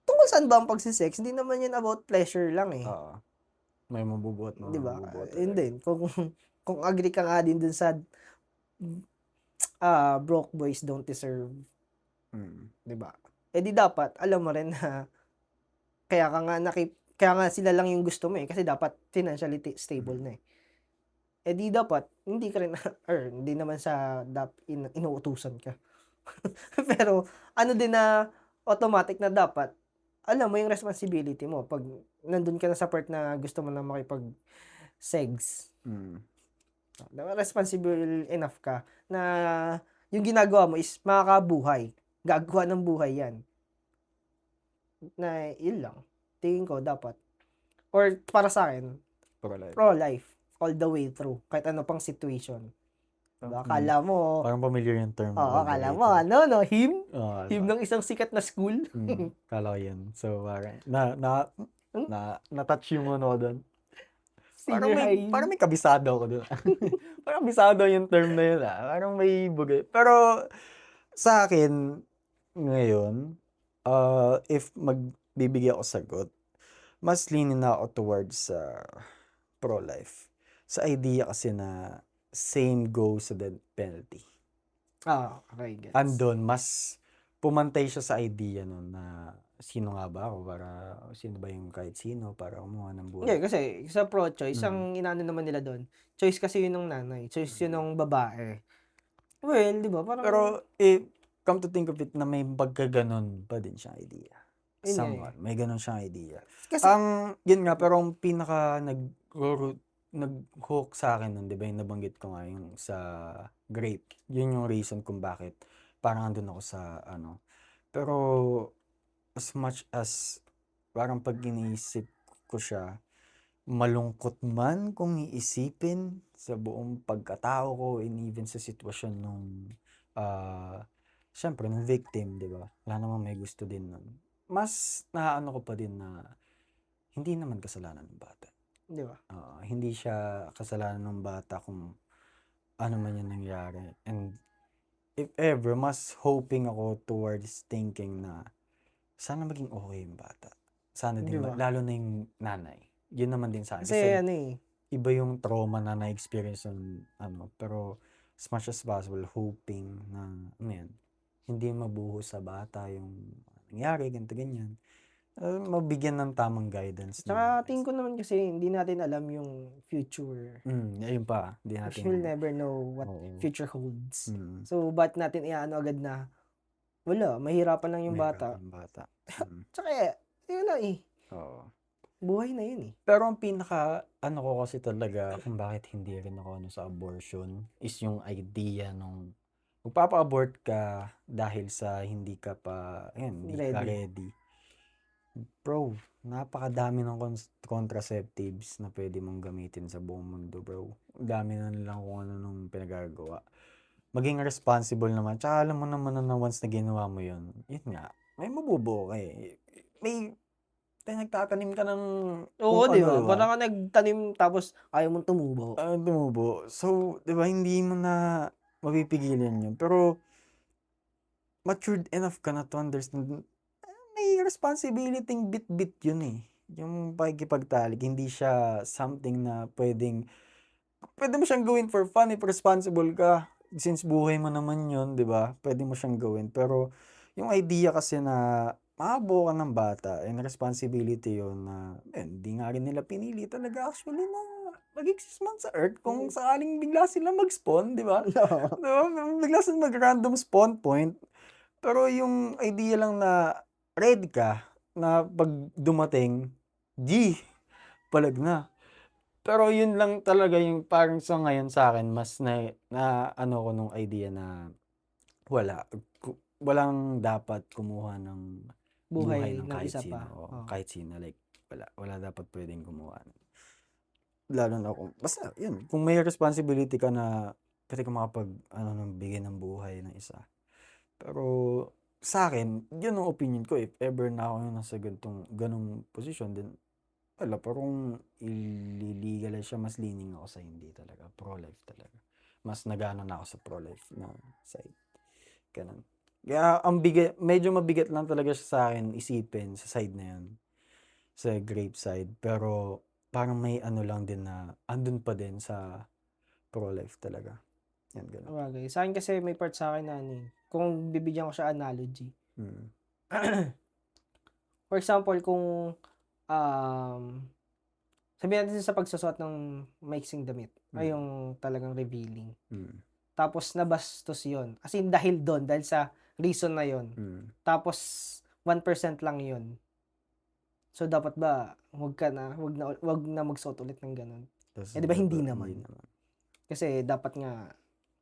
tungkol saan ba ang pagsisex, hindi naman yan about pleasure lang eh. May mabubuhat. Diba? Yun din, kung agree ka nga din dun sa broke boys don't deserve. Diba? Di dapat, alam mo rin na kaya nga sila lang yung gusto mo eh, kasi dapat financially stable na eh. Di dapat, hindi ka rin, or hindi naman sa inuutusan ka. Pero, din na automatic na dapat, alam mo yung responsibility mo pag nandun ka na sa part na gusto mo na makipag-sex. Responsible enough ka na yung ginagawa mo is makakabuhay. Gagawa ng buhay yan. Na yun lang. Tingin ko dapat. Or para sa akin, pro-life. All the way through. Kahit ano pang situation. Diba? Akala mo, parang familiar yung term. akala mo, him? Him ng isang sikat na school? Kala ko yan. So, parang, na-touch yung ano doon. Parang may kabisado ako doon. Parang parang kabisado yung term na yun, parang may bugay. Pero sa akin, ngayon, if magbibigay ako sagot, mas leaning na ako towards pro-life. Sa idea kasi na same goes sa death penalty. Okay, gets. Andun, mas pumantay siya sa idea nun na sino nga ba ako sino ba yung kahit sino para kumuha ng Hindi, buhay. kasi sa pro-choice, ang inaano naman nila doon, choice kasi yun ng nanay, choice yun ng babae. Well, di ba? Parang, Pero, come to think of it na may pagkaganon pa din siyang idea. Yun nga Somewhat, may ganon siyang idea. kasi, Yun nga, pero ang pinaka nag-hook sa akin nun, di ba, yung nabanggit ko nga yung sa grape. Yun yung reason kung bakit parang andun ako sa Pero, as much as parang pag iniisip ko siya, malungkot man kung iisipin sa buong pagkatao ko and even sa sitwasyon nung syempre nung victim, di ba? Wala namang may gusto din nun. Mas naano ko pa din na hindi naman kasalanan ng bata. di ba? Hindi siya kasalanan ng bata kung ano man yung nangyari. And if ever, mas hoping ako towards thinking na sana maging okay yung bata. Sana din, Di ba? lalo na yung nanay. Yun naman din sa akin. Kasi Iba yung trauma na na-experience ng pero as much as possible, hoping na, hindi mabuhos sa bata yung nangyari, ganito, ganyan. Mabigyan ng tamang guidance. Tsaka tingin ko naman kasi hindi natin alam yung future. Ayun pa, hindi natin. We'll never know what Oo. future holds. Mm. So, ba't natin iaano agad na, wala, mahirapan lang yung May bata. yung bata. Tsaka, yun na Oo. buhay na yun Pero ang pinaka, ko kasi talaga, kung bakit hindi rin ako sa abortion, is yung idea nung, magpapa-abort ka dahil sa hindi ka pa, hindi ka ready. Bro, napakadami ng contraceptives na pwede mong gamitin sa buong mundo, bro. Dami na nilang kung ano nung pinagagawa. Maging responsible naman. Tsaka alam mo naman na once na ginawa mo yun nga, may mabubuo ka eh. May nagtatanim ka ng Oo, kung di ano, ba? diba? Parang ka nagtanim tapos ayaw mong tumubo. Tumubo. So, di ba, hindi mo na mapipigilan yun. Pero, matured enough ka na to understand, may responsibility bit-bit yun eh. Yung pakikipagtalik, hindi siya something na pwede mo siyang gawin for fun if responsible ka. Since buhay mo naman yun, di ba? Pwede mo siyang gawin. Pero, yung idea kasi na maabo ka ng bata and responsibility yun na, hindi nga rin nila pinili talaga actually na mag-exist man sa Earth kung sakaling bigla sila mag-spawn, di ba? Diba? Bigla sila mag-random spawn point. Pero yung idea lang na ready ka na pag dumating, palag na. Pero yun lang talaga yung parang sa ngayon sa akin, mas na ko nung idea na walang dapat kumuha ng buhay ng kahit isa sino. pa. Kahit sino, like, wala dapat pwedeng kumuha. Lalo na basta yun, kung may responsibility ka na pwede ka bigay ng buhay ng isa. Pero sa akin, yun ang opinion ko. If ever na ako nasa ganong position, then pero kung i-legalize siya, mas leaning ako sa hindi talaga. Pro-life talaga. Mas nagana na ako sa pro-life na side. Ganun. Kaya medyo mabigat lang talaga siya sa akin isipin sa side na yun. Sa grape side. Pero parang may lang din na andun pa din sa pro-life talaga. Yan, ganun. Okay. Sa akin kasi may part sa akin na kung bibigyan ko siya analogy. For example, kung sabihin natin sa pagsusot ng maiksing damit, ay yung talagang revealing. Tapos nabastos yun. As in, dahil sa reason na yun. Tapos 1% lang yun. So dapat ba wag na magsuot ulit ng ganun? Di ba hindi naman? Kasi dapat nga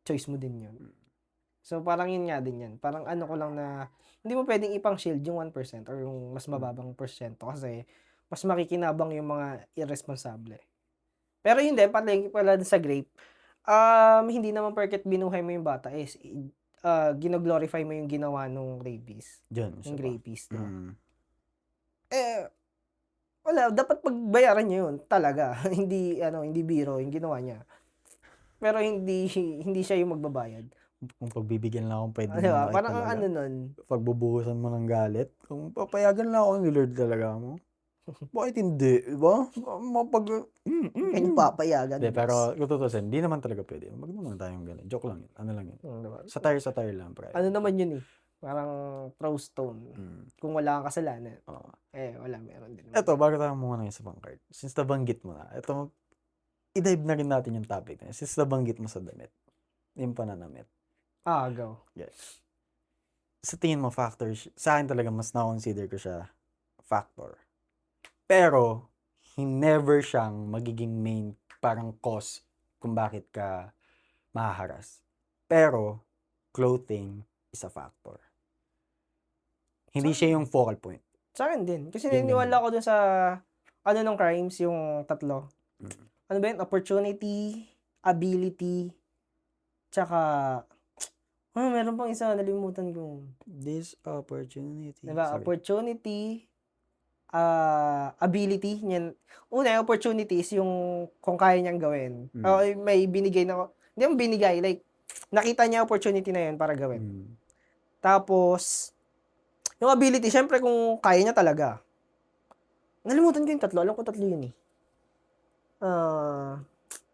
choice mo din yun. So parang yun nga din yan. Parang ko lang na hindi mo pwedeng ipang shield yung 1% or yung mas mababang porsyento kasi mas makikinabang yung mga irresponsable. Pero yun din, pala sa grape, hindi naman porket binuhay mo yung bata is gino-glorify mo yung ginawa nung rapist. Yung rapist. Wala, dapat pagbayaran niya yun talaga. hindi biro yung ginawa niya. pero hindi siya yung magbabayad. Kung pagbibigyan lang akong pwede Di ba? manakit Parang ang talaga. ano nun. Pagbubuhusan mo ng galit. Kung papayagan lang ako ni Lord talaga mo. Bakit hindi? Diba? Kaya papayagan. Hindi, boss. pero kung tutusin, hindi naman talaga pwede. Wag naman tayong ganun. Joke lang yun. Ano lang yun. Diba? Satire lang, pre. Ano naman yun eh. Parang throw stone. Kung wala kang kasalanan. Oo. Wala, meron din. Eto, bago tayo muna sa pang card. Since nabanggit mo na, eto, i-dive na rin natin yung topic na yun. Since nabanggit mo sa damit. Yung pananamit. Go. Yes. Sa tingin mo, factor, sa akin talaga mas na-consider ko siya factor. Pero, never siyang magiging main parang cause kung bakit ka mahaharas. Pero, clothing is a factor. Hindi siya yung focal point. Sa akin din. Kasi Yun naniniwala ko dun sa ng crimes, yung tatlo. Mm. Ano ba yun? Opportunity, ability, tsaka meron pang isa, nalimutan ko. This opportunity. Diba? Sorry. Opportunity, ability. Yan. Una, yung opportunity is yung kung kaya niyang gawin. May binigay na, hindi mo binigay, like, nakita niya opportunity na yun para gawin. Tapos, yung ability, syempre kung kaya niya talaga. Nalimutan ko yung tatlo. Alam ko tatlo yun eh.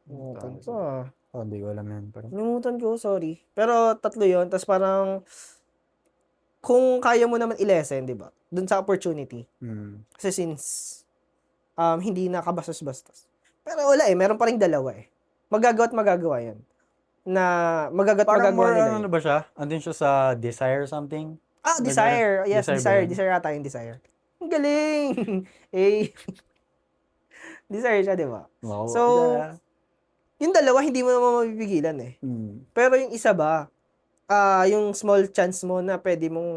Nalimutan ko. Hindi ko alam yan. Nalimutan ko, sorry. Pero tatlo yun. Tapos parang, kung kaya mo naman i-lessen, di ba? Dun sa opportunity. Kasi since, hindi nakabastos-bastos. Pero wala eh. Meron pa rin dalawa eh. Magagawa at magagawa yan. Na magagawa at Parang magagawa more, nila ano ba siya? Andun siya sa desire something? Desire. Yes, Desire ba desire. yun? Desire ata yung desire. Ang galing! Desire siya, di ba? Wow. So, yung dalawa, hindi mo naman mapipigilan eh. Pero yung isa ba, yung small chance mo na pwede mong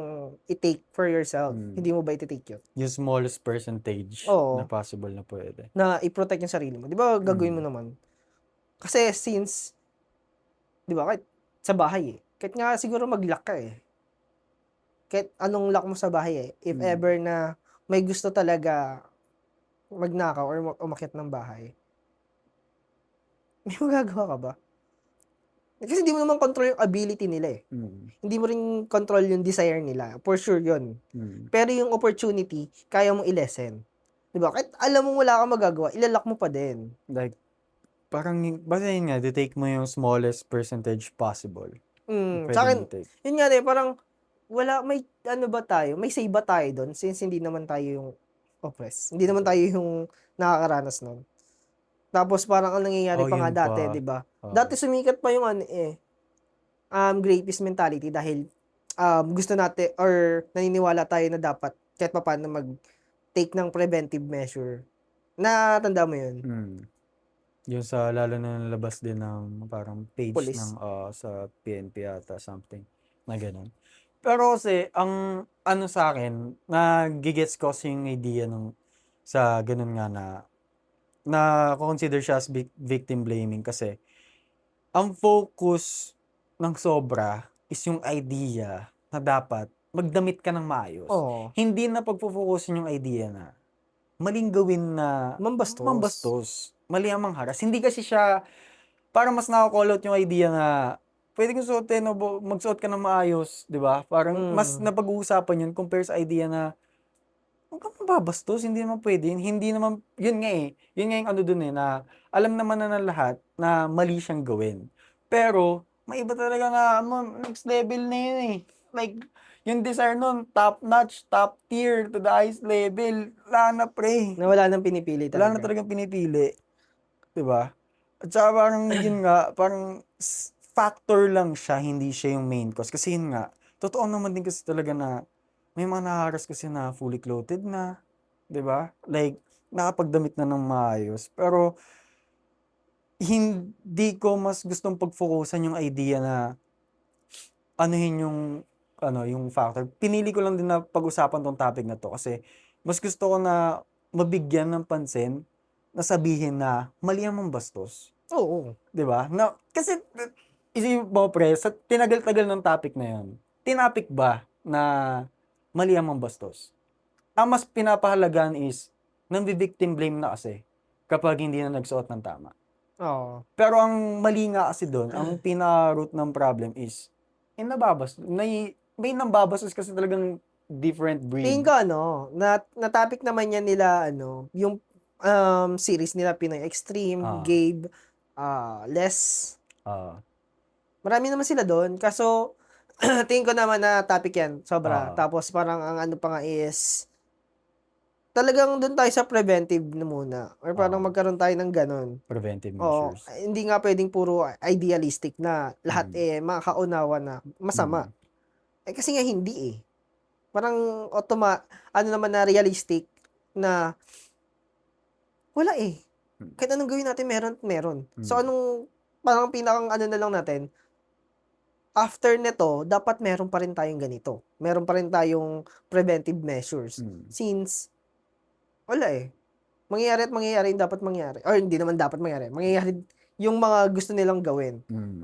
i-take for yourself, hindi mo ba i-take yun? Yung smallest percentage Oo. na possible na pwede. Na i-protect yung sarili mo. Di ba gagawin mo naman? Kasi since, di ba, kahit sa bahay eh. Kahit nga siguro mag-lock ka eh. Kahit anong lock mo sa bahay eh. If ever na may gusto talaga magnakaw or umakyat ng bahay, may magagawa ka ba? Kasi hindi mo naman control yung ability nila eh. Hindi mo rin control yung desire nila. For sure yun. Pero yung opportunity, kaya mong i-lessen. Diba? Kahit alam mo wala kang magagawa, ilalak mo pa din. Like, parang, basta yun nga, take mo yung smallest percentage possible. Sa akin, yun nga parang, may ano ba tayo? May say ba tayo doon? Since hindi naman tayo yung oppressed. Hindi naman tayo yung nakakaranas nun. Tapos parang ang nangyayari pa nga dati, di ba? Dati sumikat pa yung grapist mentality dahil gusto natin or naniniwala tayo na dapat kahit pa paano mag-take ng preventive measure. Natanda mo yun? Yung sa lalo na nalabas din ng parang page Police. ng sa PNP ata something na ganun. Pero kasi ang ano sa akin, nagigets ko kasi yung idea ng sa ganun nga na consider siya as victim blaming kasi ang focus ng sobra is yung idea na dapat magdamit ka ng maayos. Oo. Hindi na pagpo-focusin yung idea na maling gawin na mambastos. Mali ang mangharas. Hindi kasi siya para mas nakakolot yung idea na pwede kong suotin o magsuot ka ng maayos, di ba? Parang mas napag-uusapan yun compare sa idea na huwag kang mababastos, hindi naman pwede. Hindi naman, yun nga eh. Yun nga yung ano dun eh, na alam naman na ng lahat na mali siyang gawin. Pero, may iba talaga na next level na yun eh. Like, yung desire nun, top notch, top tier, to the highest level. Wala na pre. Na wala nang pinipili talaga. Wala na talagang pinipili. Diba? At saka parang yun nga, parang factor lang siya, hindi siya yung main cause. Kasi yun nga, totoo naman din kasi talaga na may mga naharas kasi na fully clothed na, 'di ba? Like nakapagdamit na ng maayos. Pero hindi ko mas gustong pag-focusan yung idea na anuhin yung factor. Pinili ko lang din na pag-usapan tong topic na to kasi mas gusto ko na mabigyan ng pansin na sabihin na mali ang mambastos. Oo. 'Di ba? Na kasi isipin mo pre, sa tinagal-tagal ng topic na 'yon. Tinapik ba na mali ang mambastos? Ang mas pinapahalagaan is nang victim blame na kasi kapag hindi na nagsuot ng tama. Oo. Pero ang mali nga kasi doon, ang pinaka-root ng problem is, may nambabastos kasi talagang different breed. Tingin ko na topic naman yan nila yung series nila Pinoy Extreme, Ah, Gabe, Les. ah, Marami naman sila doon. Kaso tingin ko naman na topic yan, sobra. ah, Tapos parang ang ano pa nga is talagang doon tayo sa preventive na muna or parang ah, magkaroon tayo ng ganun. preventive Oo, measures. hindi nga pwedeng puro idealistic na lahat Mm, makakaunawa na masama. mm, Kasi nga hindi eh. Parang ano naman na realistic na wala eh. mm, Kahit anong gawin natin, meron at meron. So mm, parang pinakang ano na lang natin, after nito, dapat meron pa rin tayong ganito. Meron pa rin tayong preventive measures. mm, Since, wala eh. Mangyayari at mangyayari yung dapat mangyari. Or hindi naman dapat mangyari. Mangyayari yung mga gusto nilang gawin. mm,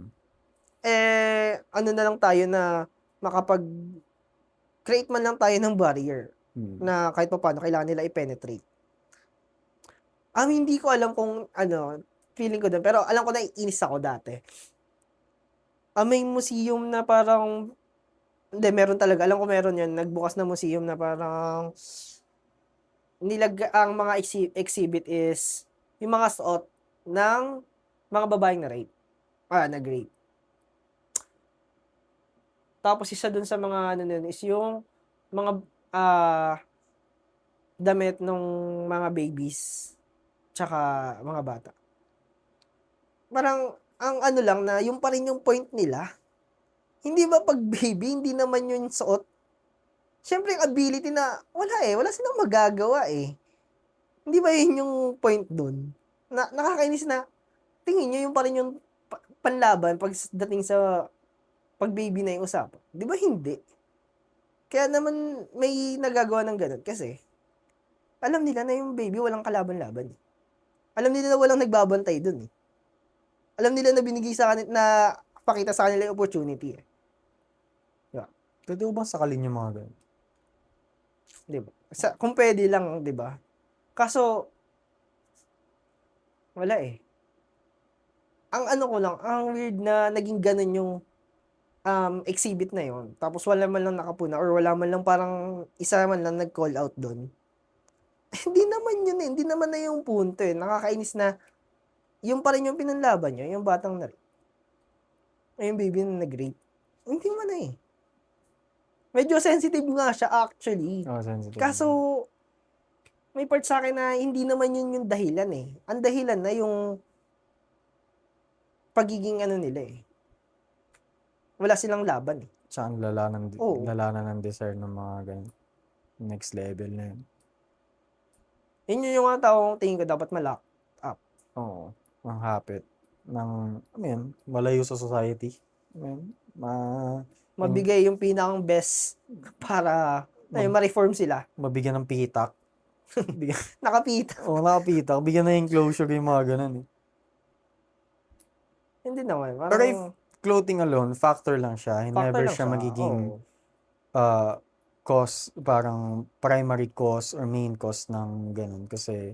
Ano na lang tayo na makapag-create man lang tayo ng barrier mm. na kahit pa paano kailangan nila i-penetrate. Hindi ko alam kung feeling ko doon. Pero alam ko na iinis ako dati. May museum na parang, hindi, meron talaga. Alam ko meron yan. Nagbukas na museum na parang, ang mga exhibit is, yung mga suot ng mga babaeng na rape. Na-rape. Tapos isa dun sa mga ano nun is yung mga damit ng mga babies tsaka mga bata. Parang ang ano lang na yung pa rin yung point nila. Hindi ba pag baby, hindi naman yun suot? Siyempre yung ability na wala silang magagawa eh. Hindi ba yun yung point dun? Nakakainis na tingin nyo yung pa rin yung panlaban pag dating sa pag baby na yung usapan. Di ba hindi? Kaya naman may nagagawa ng ganun kasi alam nila na yung baby walang kalaban-laban. Alam nila na walang nagbabantay dun eh. Alam nila na binigay sa kanila na pakita sa kanila yung opportunity eh. Diba? Totoo ba sakalin yung mga ganun? Diba? Kung pwede lang, diba? Kaso, wala eh. Ang ano ko lang, ang weird na naging ganun yung exhibit na yon. Tapos wala man lang nakapuna or wala man lang parang isa man lang nag-call out doon. Hindi naman yun eh. Hindi naman na yung punto eh. Nakakainis na yung pa rin yung pinanlaban nyo, yung batang na rape. Yung baby na nag-rape. Hindi man na eh. Medyo sensitive nga siya actually. Oh, sensitive. Kaso, may part sa akin na hindi naman yun yung dahilan eh. Ang dahilan na yung pagiging ano nila eh. Wala silang laban eh. Tsaka ang Oo. lala na ng desire ng mga ganun. Next level na yun. Yun yung mga taong tingin ko dapat ma-lock up. Oo. Ang hapit. Malayo sa society. Mabigay yung pinakang best para ma-reform sila. Mabigyan ng pitak. Nakapita. Nakapitak. Bigyan na yung closure yung mga ganun eh. Hindi naman. Pero if Parang clothing alone, factor lang siya. factor Never lang siya siya. magiging Oo. cause, parang primary cause or main cause ng ganun. Kasi,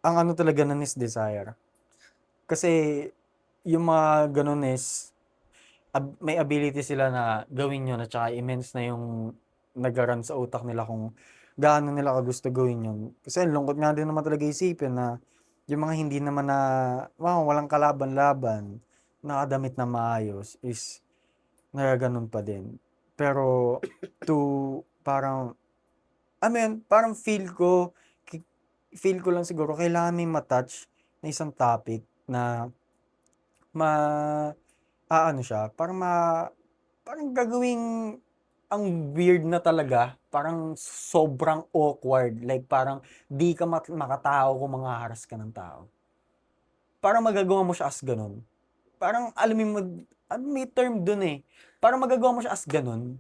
ang ano talaga nun is desire. Kasi, yung mga ganun is, may ability sila na gawin yun at saka immense na yung nagaran sa utak nila kung gaano nila kagusto gawin yun. Kasi lungkot nga din naman talaga isipin na yung mga hindi naman na walang kalaban-laban, nakadamit na maayos is nagaganon pa din. Pero parang parang feel ko lang siguro kailangan may matouch na isang topic na ma ano siya, parang gagawing ang weird na talaga, parang sobrang awkward, like parang di ka makatao kung manghaharas ka ng tao. Parang magagawa mo siya as ganun. Parang alamin mo, may term dun eh. Parang magagawa mo siya as ganun.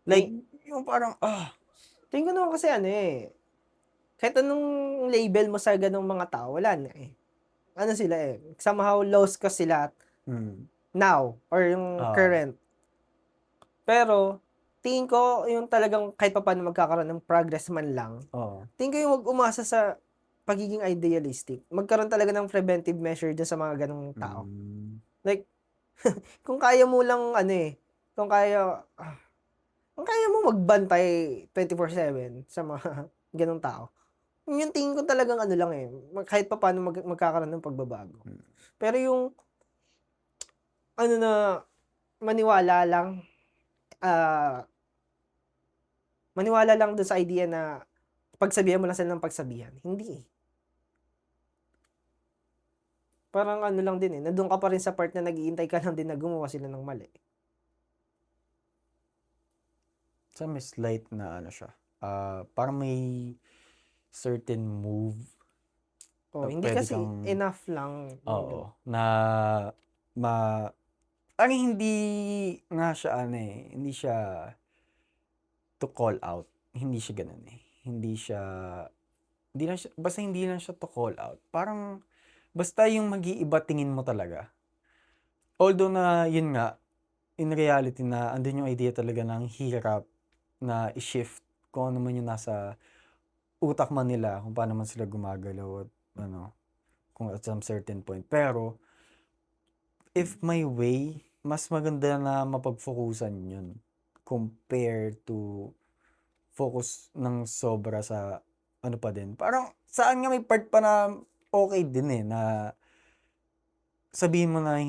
Like, yung parang, Tingin ko naman kasi kahit anong label mo sa ganong mga tao, wala na eh. Ano sila eh. Somehow lost ka sila hmm, now or yung ah, current. Pero, tingin ko yung talagang kahit pa paano magkakaroon ng progress man lang. oo, Tingin ko yung wag umasa sa pagiging idealistic. Magkaroon talaga ng preventive measure dyan sa mga ganong tao. Mm. Like, kung kaya mo lang, kung kaya mo magbantay 24/7 sa mga ganong tao, yun yung tingin ko talagang lang kahit pa paano magkakaroon ng pagbabago. Mm. Pero yung, na, maniwala lang, ah, maniwala lang dun sa idea na pagsabihan mo lang sila ng pagsabihan. Hindi eh. Parang lang din eh, nandun ka pa rin sa part na naghihintay ka lang din na gumawa sila ng mali. So, may slight na siya. Parang may certain move Hindi pwede kasi kang, enough lang. oo, na ma, hindi nga siya hindi siya to call out. Hindi siya ganun eh. Hindi lang siya, basta hindi lang siya to call out. Parang, basta yung mag-iiba tingin mo talaga. Although na, yun nga, in reality na, andun yung idea talaga ng hirap na i-shift kung ano man yung nasa utak man nila, kung paano man sila gumagalaw at kung at some certain point. Pero, if may way, mas maganda na mapag-focusan yun compare to focus ng sobra sa ano pa din. Parang saan nga may part pa na okay din eh na sabihin mo na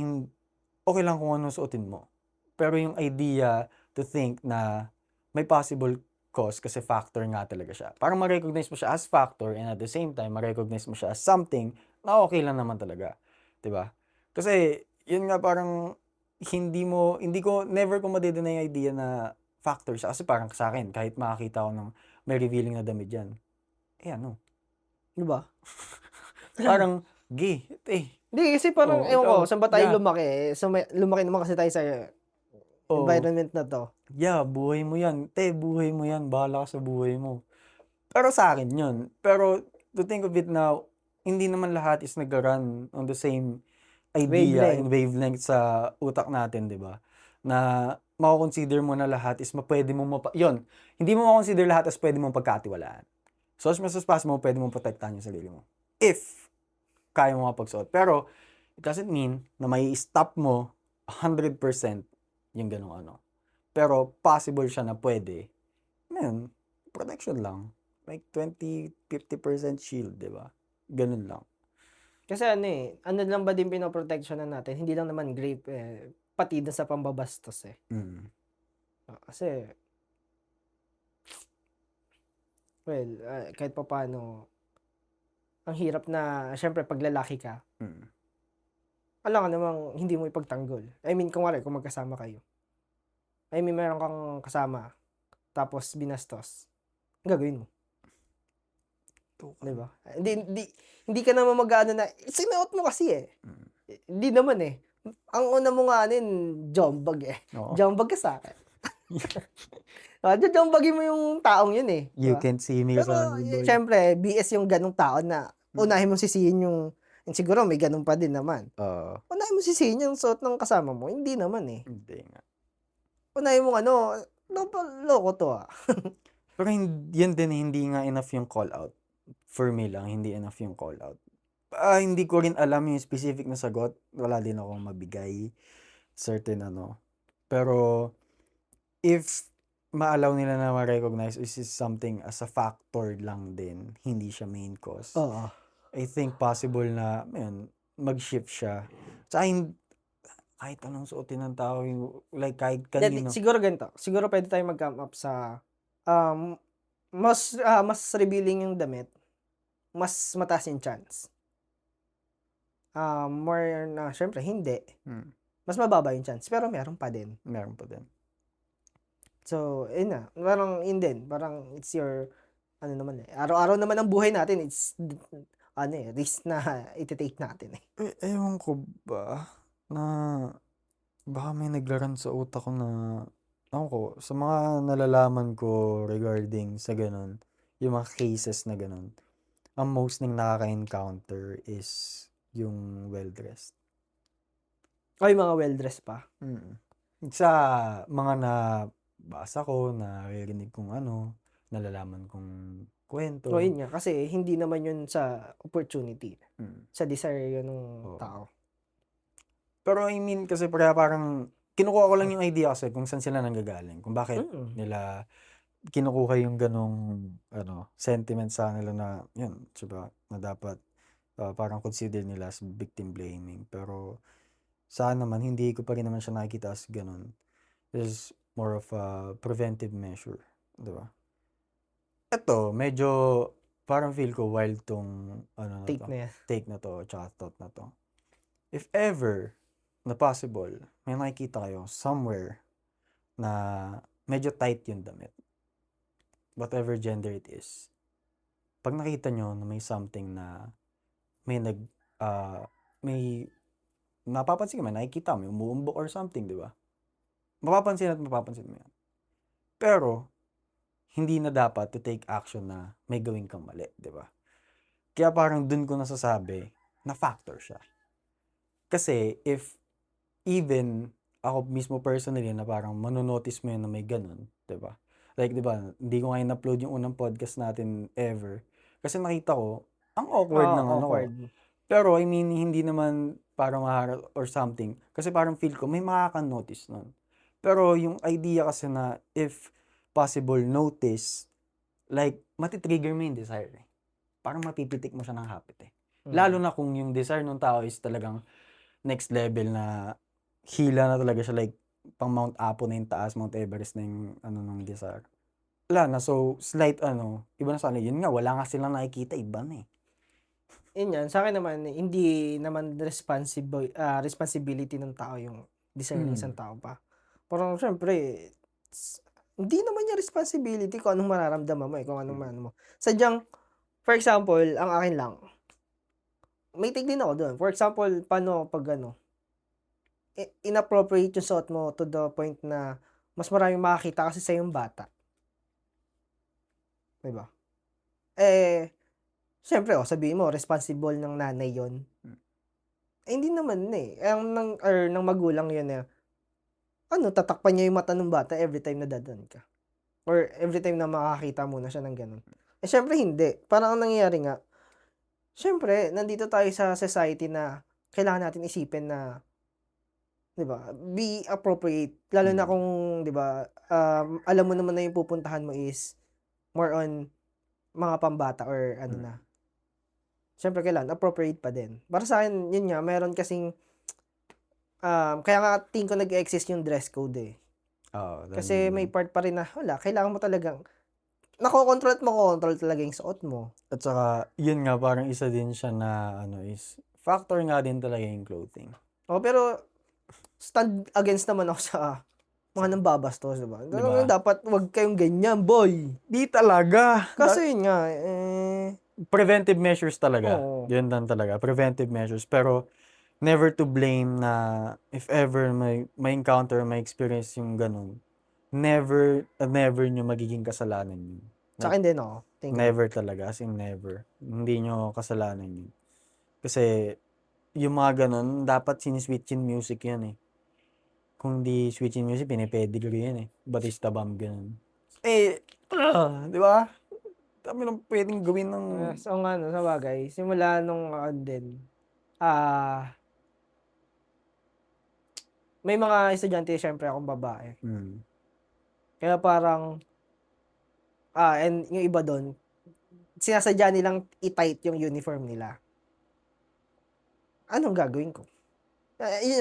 okay lang kung ano suotin mo. Pero yung idea to think na may possible cause kasi factor nga talaga siya. Parang ma-recognize mo siya as factor and at the same time ma-recognize mo siya as something na okay lang naman talaga. 'Di ba? Kasi yun nga parang never ko made-deny yung idea na factor siya. Kasi parang sa akin, kahit makakita ko ng may revealing na damit dyan, Di ba? parang, gay, Hindi, kasi parang, ewan ko, ikaw, saan ba tayo yeah, lumaki? So, lumaki naman kasi tayo sa environment na to. yeah, buhay mo yan. Buhay mo yan. Bahala ka sa buhay mo. Pero sa akin yun. Pero, to think of it now, hindi naman lahat is nag-run on the same idea and wavelength sa utak natin, di ba? Na mako-consider mo na lahat is pwede mo yun, hindi mo mako-consider lahat as pwede mong pagkatiwalaan. So, as much as possible, pwede mong protektahan yung sarili mo. If kaya mo mapagsuot. Pero, it doesn't mean na may stop mo 100% yung ganong Pero, possible siya na pwede. Ngayon, protection lang. Like 20-50% shield, di ba? Ganun lang. Kasi lang ba din pinoproteksyonan natin? Hindi lang naman grape pati na sa pambabastos eh. Kasi, well, kahit pa paano, ang hirap na, syempre, pag lalaki ka, alam ka namang hindi mo ipagtanggol. I mean, kung magkasama kayo. I mean, meron kang kasama, tapos binastos. Ang gagawin mo. Diba? Hindi ka naman mag-ano na, sinuot mo kasi eh. Hindi naman eh. Ang una mo nga jombag eh. Oo. Jombag ka sa akin. Jombagin mo yung taong yun eh. You Diba? can't see me Pero, kasama ni boy. syempre, BS yung ganong tao na unahin mo sisihin yung, siguro may ganun pa din naman. Unahin mo sisihin yung suot ng kasama mo. Hindi naman eh. Hindi nga. Unahin mo loko to ah. Pero yan din, hindi nga enough yung call out. For me lang, hindi enough yung call out. Hindi ko rin alam yung specific na sagot. Wala din akong mabigay. Certain Pero, if ma-allow nila na ma-recognize is something as a factor lang din, hindi siya main cause. Oo. I think possible na, mag-shift siya. Sa kahit anong suotin ng tao, like kahit kanino. Siguro ganito. Siguro pwede tayo mag-come up sa mas revealing yung damit, mas mataas yung chance. More na, syempre, hindi. Mas mababa yung chance, pero meron pa din. Meron pa din. So, yun na. Parang, yun din. Parang, it's your, naman eh. Araw-araw naman ang buhay natin, it's, risk na iti-take natin eh. Ewan ko ba, na baka may naglaran sa utak ko na, sa mga nalalaman ko regarding sa ganun, yung mga cases na ganun, ang most ning nakaka-encounter is yung well-dressed. Yung mga well-dressed pa? Sa mga nabasa ko, naririnig kong nalalaman kong kwento. O yun nga, kasi hindi naman yun sa opportunity. Mm. Sa desire yun ng Oo. tao. Pero I mean, kasi parang kinukuha ko lang yung idea kasi kung saan sila nanggagaling. Kung bakit nila kinukuha yung ganong sentiment sa nila na yun, diba, na dapat parang consider nila as victim blaming. Pero saan naman, hindi ko pa rin naman siya nakikita as ganon. This is more of a preventive measure, diba? Ito, medyo parang feel ko wild tong Take na yan. take na to, tsaka thought na to. If ever na possible, may nakikita kayo somewhere na medyo tight yung damit, whatever gender it is, pag nakita nyo na may something na may may napapansin ka, may nakikita mo, umuumbok or something, di ba? Mapapansin mo yan. Pero, hindi na dapat to take action na may gawin kang mali, di ba? Kaya parang dun ko nasasabi na factor siya. Kasi if even ako mismo personally na parang manonotice mo yun na may ganun, di ba? Like, di ba, hindi ko ngayon upload yung unang podcast natin ever. Kasi nakita ko, ang awkward ng ano ko. Awkward. Pero, I mean, hindi naman parang maharap or something. Kasi parang feel ko, may makaka-notice nun. Pero, yung idea kasi na, if possible, notice, like, matitrigger mo yung desire. Parang mapipitik mo siya ng habit eh. Lalo na kung yung desire ng tao is talagang next level na hila na talaga siya, like, pang Mount Apo na yung taas, Mount Everest na yung ng desire. Wala na, so, slight iba na sa kanila. Yun nga, wala nga silang nakikita, iba na eh. Yun yan, sa akin naman, hindi naman responsibility ng tao yung desire ng isang tao pa. Parang syempre, hindi naman yung responsibility kung anong mararamdaman mo kung anong ano mo. Sadyang, for example, ang akin lang, may take din ako doon. For example, paano pag inappropriate yung suot mo to the point na mas maraming makakita kasi sa yung bata. Diba? Siyempre, sabihin mo, responsible ng nanay yon. Hindi naman ng magulang yun tatakpan niya yung mata ng bata every time na dadaan ka. Or every time na makakita mo na siya ng ganun. Siyempre, hindi. Parang ang nangyayari nga, siyempre, nandito tayo sa society na kailangan natin isipin na, di ba, be appropriate. Lalo na kung, di ba, alam mo naman na yung pupuntahan mo is more on mga pambata or na. Siyempre, kailangan appropriate pa din. Para sa akin, yun nga, meron kasing, kaya nga tingin ko nag-exist yung dress code eh. Kasi may part pa rin na, kailangan mo talagang, nakokontrol at makokontrol talaga yung suot mo. At saka, yun nga, parang isa din siya na, is, factor nga din talaga yung clothing. Pero, stand against naman ako sa mga nambabastos, diba? Diba? Dapat wag kayong ganyan, boy. Di talaga. Kasi yun nga, preventive measures talaga. Oo. Yun lang talaga. Preventive measures. Pero, never to blame na if ever may encounter, may experience yung ganun, never nyo magiging kasalanan yun. Sa akin din ako. Never talaga. As in never. Hindi nyo kasalanan yun. Kasi, yung mga ganun, dapat siniswitchin music yan eh. Kung di switching music, pinipedigree yan eh. Batista bomb, ganun. Di ba? Dami nang pwedeng gawin ng... So nga, sa bagay, simula nung din, may mga estudyante, syempre akong babae. Kaya parang, and yung iba doon, sinasadya nilang i-tight yung uniform nila. Anong gagawin ko?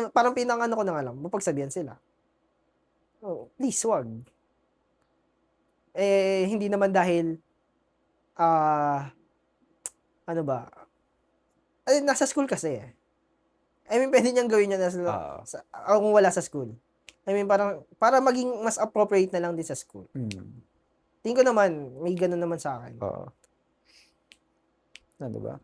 Parang pinangano ko na nga lang, mapagsabihan sila. Please, wag. Hindi naman dahil, nasa school kasi eh. I mean, pwede niyang gawin niya kung wala sa school. I mean, parang, para maging mas appropriate na lang din sa school. Tingin ko naman, may ganun naman sa akin. Diba?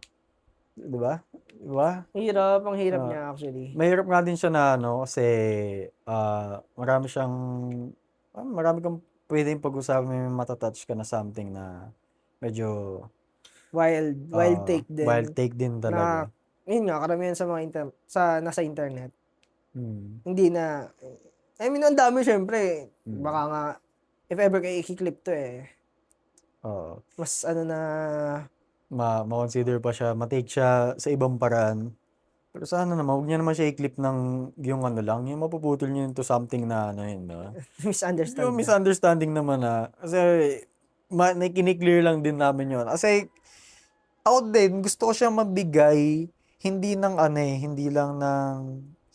Ang hirap niya actually. Mahirap nga din siya na kasi marami kang pwedeng pag-usapan, may matatouch ka na something na medyo wild take din. Wild take din talaga. Yun nga, karamihan sa mga nasa internet. Hindi na, I mean, ang dami syempre. Baka nga, if ever kayo i-clip to Oo. Mas ano na, Ma-consider pa siya, ma-take siya sa ibang paraan. Pero sana naman, huwag niya naman siya i-clip ng yung ano lang, yung mapuputol niya into something na ano yun, no? misunderstand Yung na. misunderstanding naman na, kasi kini-clear lang din namin yun. Kasi ako din, gusto ko siya mabigay, hindi ng ano eh, hindi lang ng,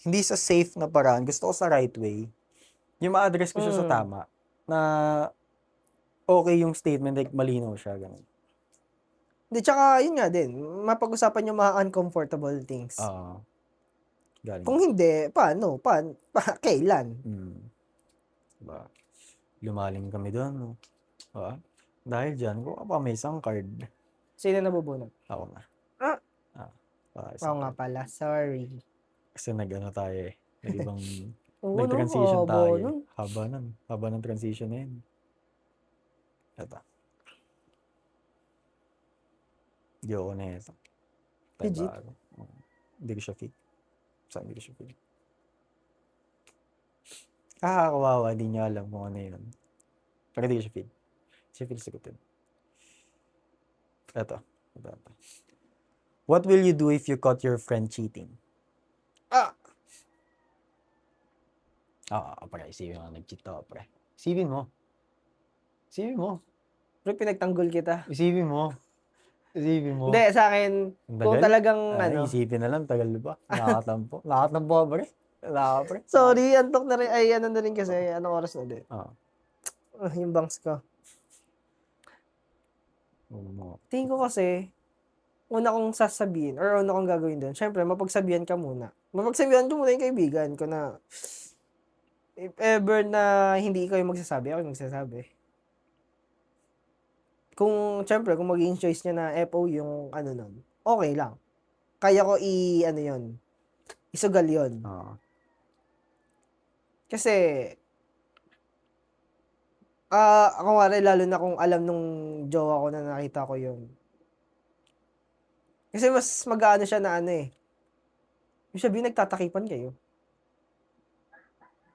hindi sa safe na paraan, gusto ko sa right way. Yung ma-address ko siya sa tama, na okay yung statement, like malinaw siya, ganun. Di, tsaka yun nga din, mapag-usapan yung mga uncomfortable things. Galing. Kung hindi, paano? Kailan? Diba? Lumalim kami doon, no? Diba? Dahil dyan, kuha pa may isang card. Sino nabubunot? Ako na. Ah, Isang oo nga card. pala, sorry. Kasi nag-ano tayo eh. Nag-ibang, Oo, nag-transition haba tayo. nun. Haba ng transition na yun. Ito. Hindi ako na ito. Legit? Hindi ko siya fit. Saan hindi ko siya fit? Kawawa, hindi niya alam kung ano yun. Pero hindi ko siya fit. Siya fit sagutin. Ito. What will you do if you caught your friend cheating? Pre, isipin mo, nag-cheat ako, pre. Isipin mo. Pero pinagtanggol kita. Isipin mo. Hindi, sa akin, Ang kung tagal. talagang Isipin na lang, tagal ba? Nakakatampo. Nakakatampo ka, pre. Pre. sorry, antok na rin, ay ano na rin kasi, anong oras na din? Yung bangs ko. Tingin ko kasi, una kong sasabihin, or una kong gagawin doon, syempre, mapagsabihan ka muna. Mapagsabihan ko muna yung kaibigan ko na, if ever na hindi ikaw yung magsasabi, ako yung magsasabi. Kung, syempre, kung magiging choice niya na FO yung ano nun, okay lang. Kaya ko isugal yun. Kasi, ako nga rin, lalo na kung alam nung jowa ko na nakita ko yun. Kasi mas mag-aano siya na ano eh. Yung sabihin, nagtatakipan kayo.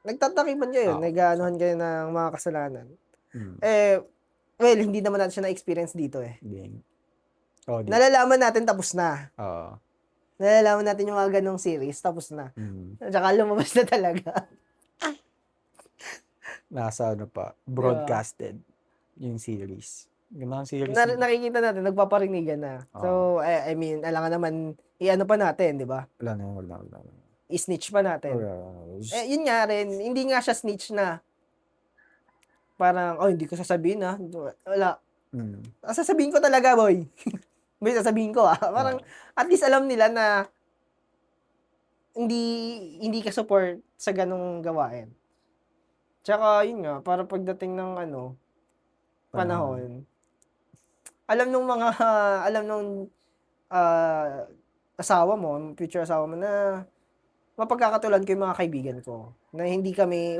Nag-aanuhan kayo ng mga kasalanan. Well, hindi naman natin siya na-experience dito eh. Nalalaman natin tapos na. Nalalaman natin yung mga ganong series, tapos na. Tsaka lumabas na talaga. Nasa ano pa, broadcasted yung series. Yung mga series. Nakikita natin, nagpaparinigan na. So, I mean, alam nga naman, i-ano pa natin, di ba? Wala. I-snitch pa natin. Yun nga rin, hindi nga siya snitch na. Parang, hindi ko sasabihin na. Wala. Sasabihin ko talaga, boy. Boy, sasabihin ko Parang, at least alam nila na hindi ka support sa ganong gawain. Tsaka, yun nga, para pagdating ng panahon, alam nung asawa mo, future asawa mo na mapagkakatulan ko yung mga kaibigan ko. Na hindi kami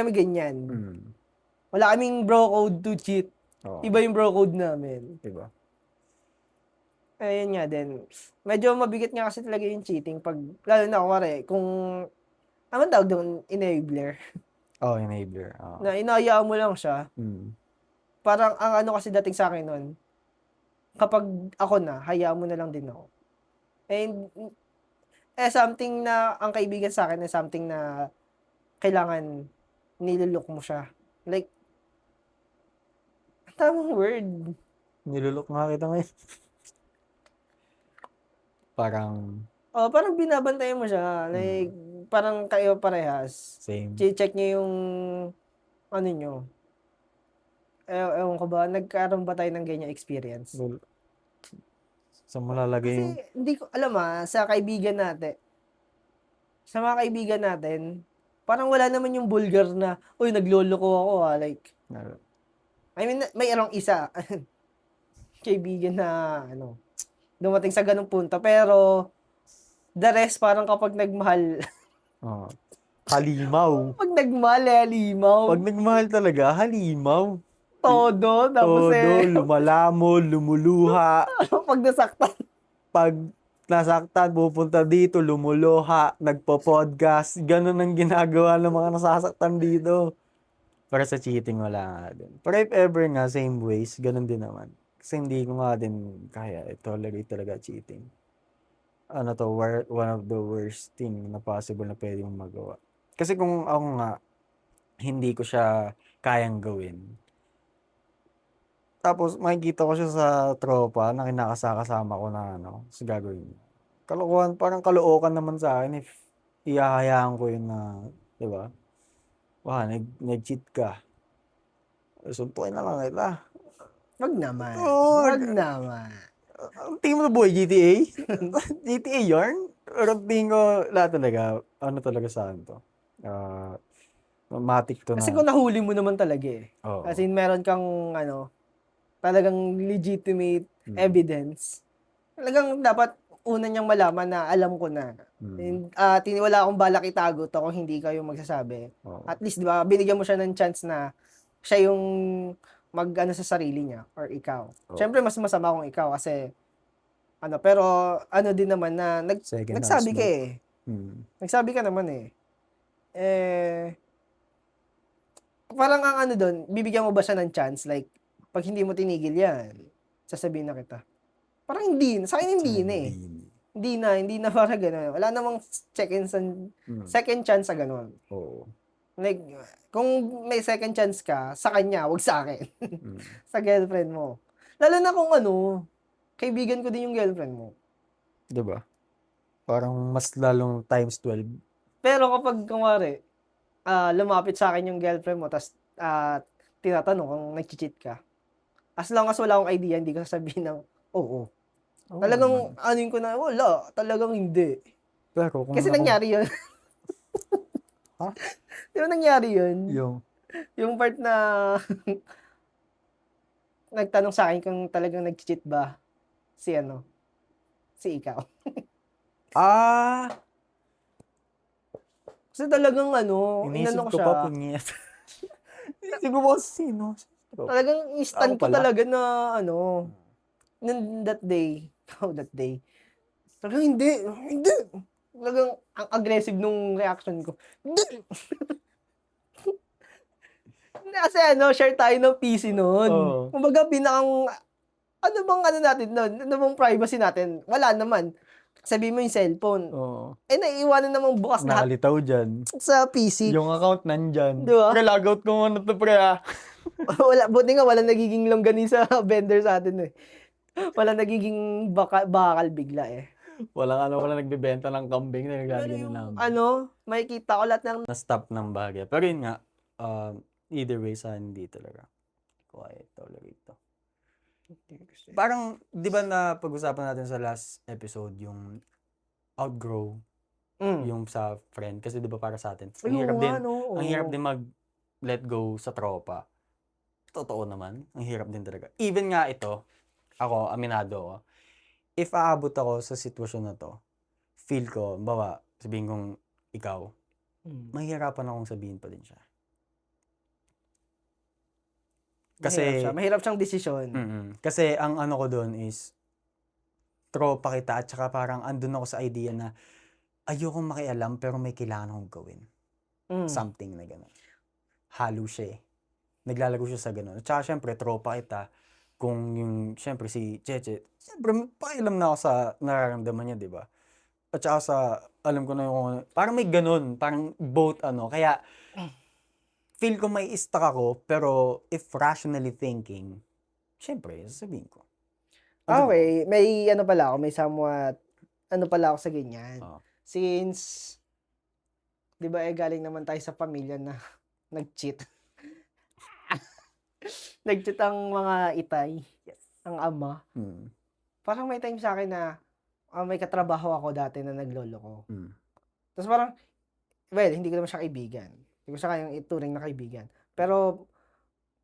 ganyan. Wala kaming bro code to cheat. Iba yung bro code namin. Diba? Ayun nga din. Medyo mabigat nga kasi talaga yung cheating pag, lalo na kung, anong tawag doon? Enabler. Enabler. Na inayaan mo lang siya. Parang, ang ano kasi dating sa akin nun, kapag ako na, hayaan mo na lang din ako. And, something na, ang kaibigan sa akin, something na, kailangan, nilulok mo siya. Like, tamang word. Nilulok nga kita ngayon. Parang binabantayan mo siya. Like, parang kayo parehas. Same. Check niyo yung, ano nyo. Ewan ko ba, nagkaroon ba tayo ng ganyan experience? Sa malalagay yung... Kasi, hindi ko, alam sa kaibigan natin, sa mga kaibigan natin, parang wala naman yung vulgar na, uy, nagloloko ako like, I mean, mayroong isa, kaibigan na, dumating sa ganung punto, pero, the rest, parang kapag nagmahal, halimaw. Pag nagmahal, halimaw. Pag nagmahal talaga, halimaw. Todo, tapos lumalamon, lumuluha. Pag nasaktan. Pag nasaktan, pupunta dito, lumuluha, nagpo-podcast. Ganun ang ginagawa ng mga nasasaktan dito. Para sa cheating, wala nga din. Pero if ever nga, same ways, ganun din naman. Kasi hindi ko nga din kaya tolerate talaga cheating. Ano to, one of the worst thing na possible na pwede mong magawa. Kasi kung ako nga, hindi ko siya kayang gawin. Tapos makikita ko siya sa tropa na kinakasama ko na sa gagawin niya. Kalokohan, parang kalookan naman sa akin if ihahayaan ko yun na, di ba? Nag-cheat ka. Suntukin na lang kita. Wag naman. Oo, Wag naman. ang tingin mo na buhay, GTA? GTA yarn? Pero tingin ko, lahat talaga, ano talaga sa akin to? Matic to Kasi na. kung nahuli mo naman talaga eh. Oo. As in, meron kang, talagang legitimate evidence. Talagang dapat una niyang malaman na alam ko na. And, wala akong balak itago to kung hindi kayo magsasabi. Oo. At least, di ba, binigyan mo siya ng chance na siya yung mag-ano sa sarili niya or ikaw. Oo. Siyempre, mas masama kung ikaw kasi pero ano din naman na Second nagsabi ka onslaught. eh. Nagsabi ka naman eh. Parang ang doon, bibigyan mo ba siya ng chance? Like, pag hindi mo tinigil yan, sasabihin na kita. Parang hindi. Sa akin hindi na eh. Hindi na parang gano'n. Wala namang second chance sa gano'n. Oo. Like, kung may second chance ka, sa kanya, wag sa akin. Sa girlfriend mo. Lalo na kung kaibigan ko din yung girlfriend mo. Diba? Parang mas lalong times 12. Pero kapag, kumari, lumapit sa akin yung girlfriend mo, tapos tinatanong kung nag-cheat ka. As long as wala akong idea, hindi ko sasabihin ng, oo. Talagang, anuin ko na, wala. Talagang hindi. Pero kung Kasi nangyari yun. Ha? Di ba nangyari yun? Yung part na nagtanong sa akin kung talagang nag-cheat ba si ikaw. Kasi talagang inisip inano ko ko siya. pa, punyet. Inisip ko pa sino. Talagang instant Ako ko pala. talaga na nung that day. That day. Talagang hindi. Talagang ang aggressive nung reaction ko. Hindi. Kasi share tayo ng PC noon. Oo. Kumbaga ano bang natin noon? Ano bang privacy natin? Wala naman. Sabi mo yung cellphone. Oo. Naiiwanan namang bukas lahat Nakalitaw dyan. sa PC. Yung account nandyan. Di ba? Pre, logout ko muna to, pre, Buti nga wala nagiging longganisa sa vendor sa atin eh. Wala nagiging bakal bigla eh. Wala nagbebenta ng kambing na naglalagyan na namin. Makikita ko lahat ng Na-stop ng bagay. Pero yun nga, either way sa hindi talaga. Quiet, tolerate to. Parang, di ba na pag-usapan natin sa last episode, yung outgrow, yung sa friend. Kasi di ba para sa atin, ang hirap din mag-let go sa tropa. Totoo naman, ang hirap din talaga. Even nga ito, ako, aminado ako, if aabot ako sa sitwasyon na to, feel ko, sabihin kong ikaw, mahihirapan akong sabihin pa din siya. Kasi mahirap siyang desisyon. Kasi ang ko doon is tropa kita at saka parang andun ako sa idea na ayokong makialam pero may kailangan akong gawin. Something na gano'n. Halo siya eh. Naglalaro siya sa gano'n. At saka syempre tropa kita kung yung syempre si Cheche, syempre pakialam na ako sa nararamdaman niya, di ba? At saka alam ko na yung parang may gano'n, parang both kaya feel ko may stuck ako, pero if rationally thinking, syempre, sasabihin ko. Okay, may pala ako, may somewhat, pala ako sa ganyan. Since, di ba galing naman tayo sa pamilya na nag-cheat. Nag-cheat ang mga itay, ang ama. Parang may time sa akin na may katrabaho ako dati na naglolo ko. Tapos parang, hindi ko naman siya kaibigan. Hindi ko siya kayang ituring na kaibigan. Pero,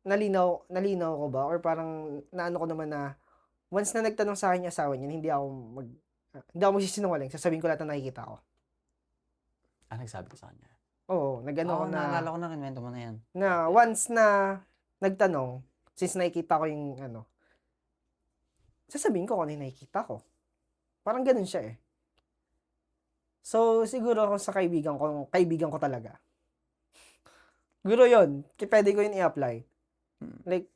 nalinaw ko ba? Or parang, naano ko naman na, once na nagtanong sa akin yung asawa niya, hindi ako magsisinungaling. Sasabihin ko lahat na nakikita ko. Nagsabi ko sa kanya? Oo, nag-ano ko na. Naalala ko na, kinwento mo na yan. Na, once na nagtanong, since nakikita ko yung sasabihin ko kung ano yung nakikita ko. Parang ganun siya eh. So, siguro kung sa kaibigan ko talaga. Siguro yun, pwede ko yun i-apply. Mm. Like,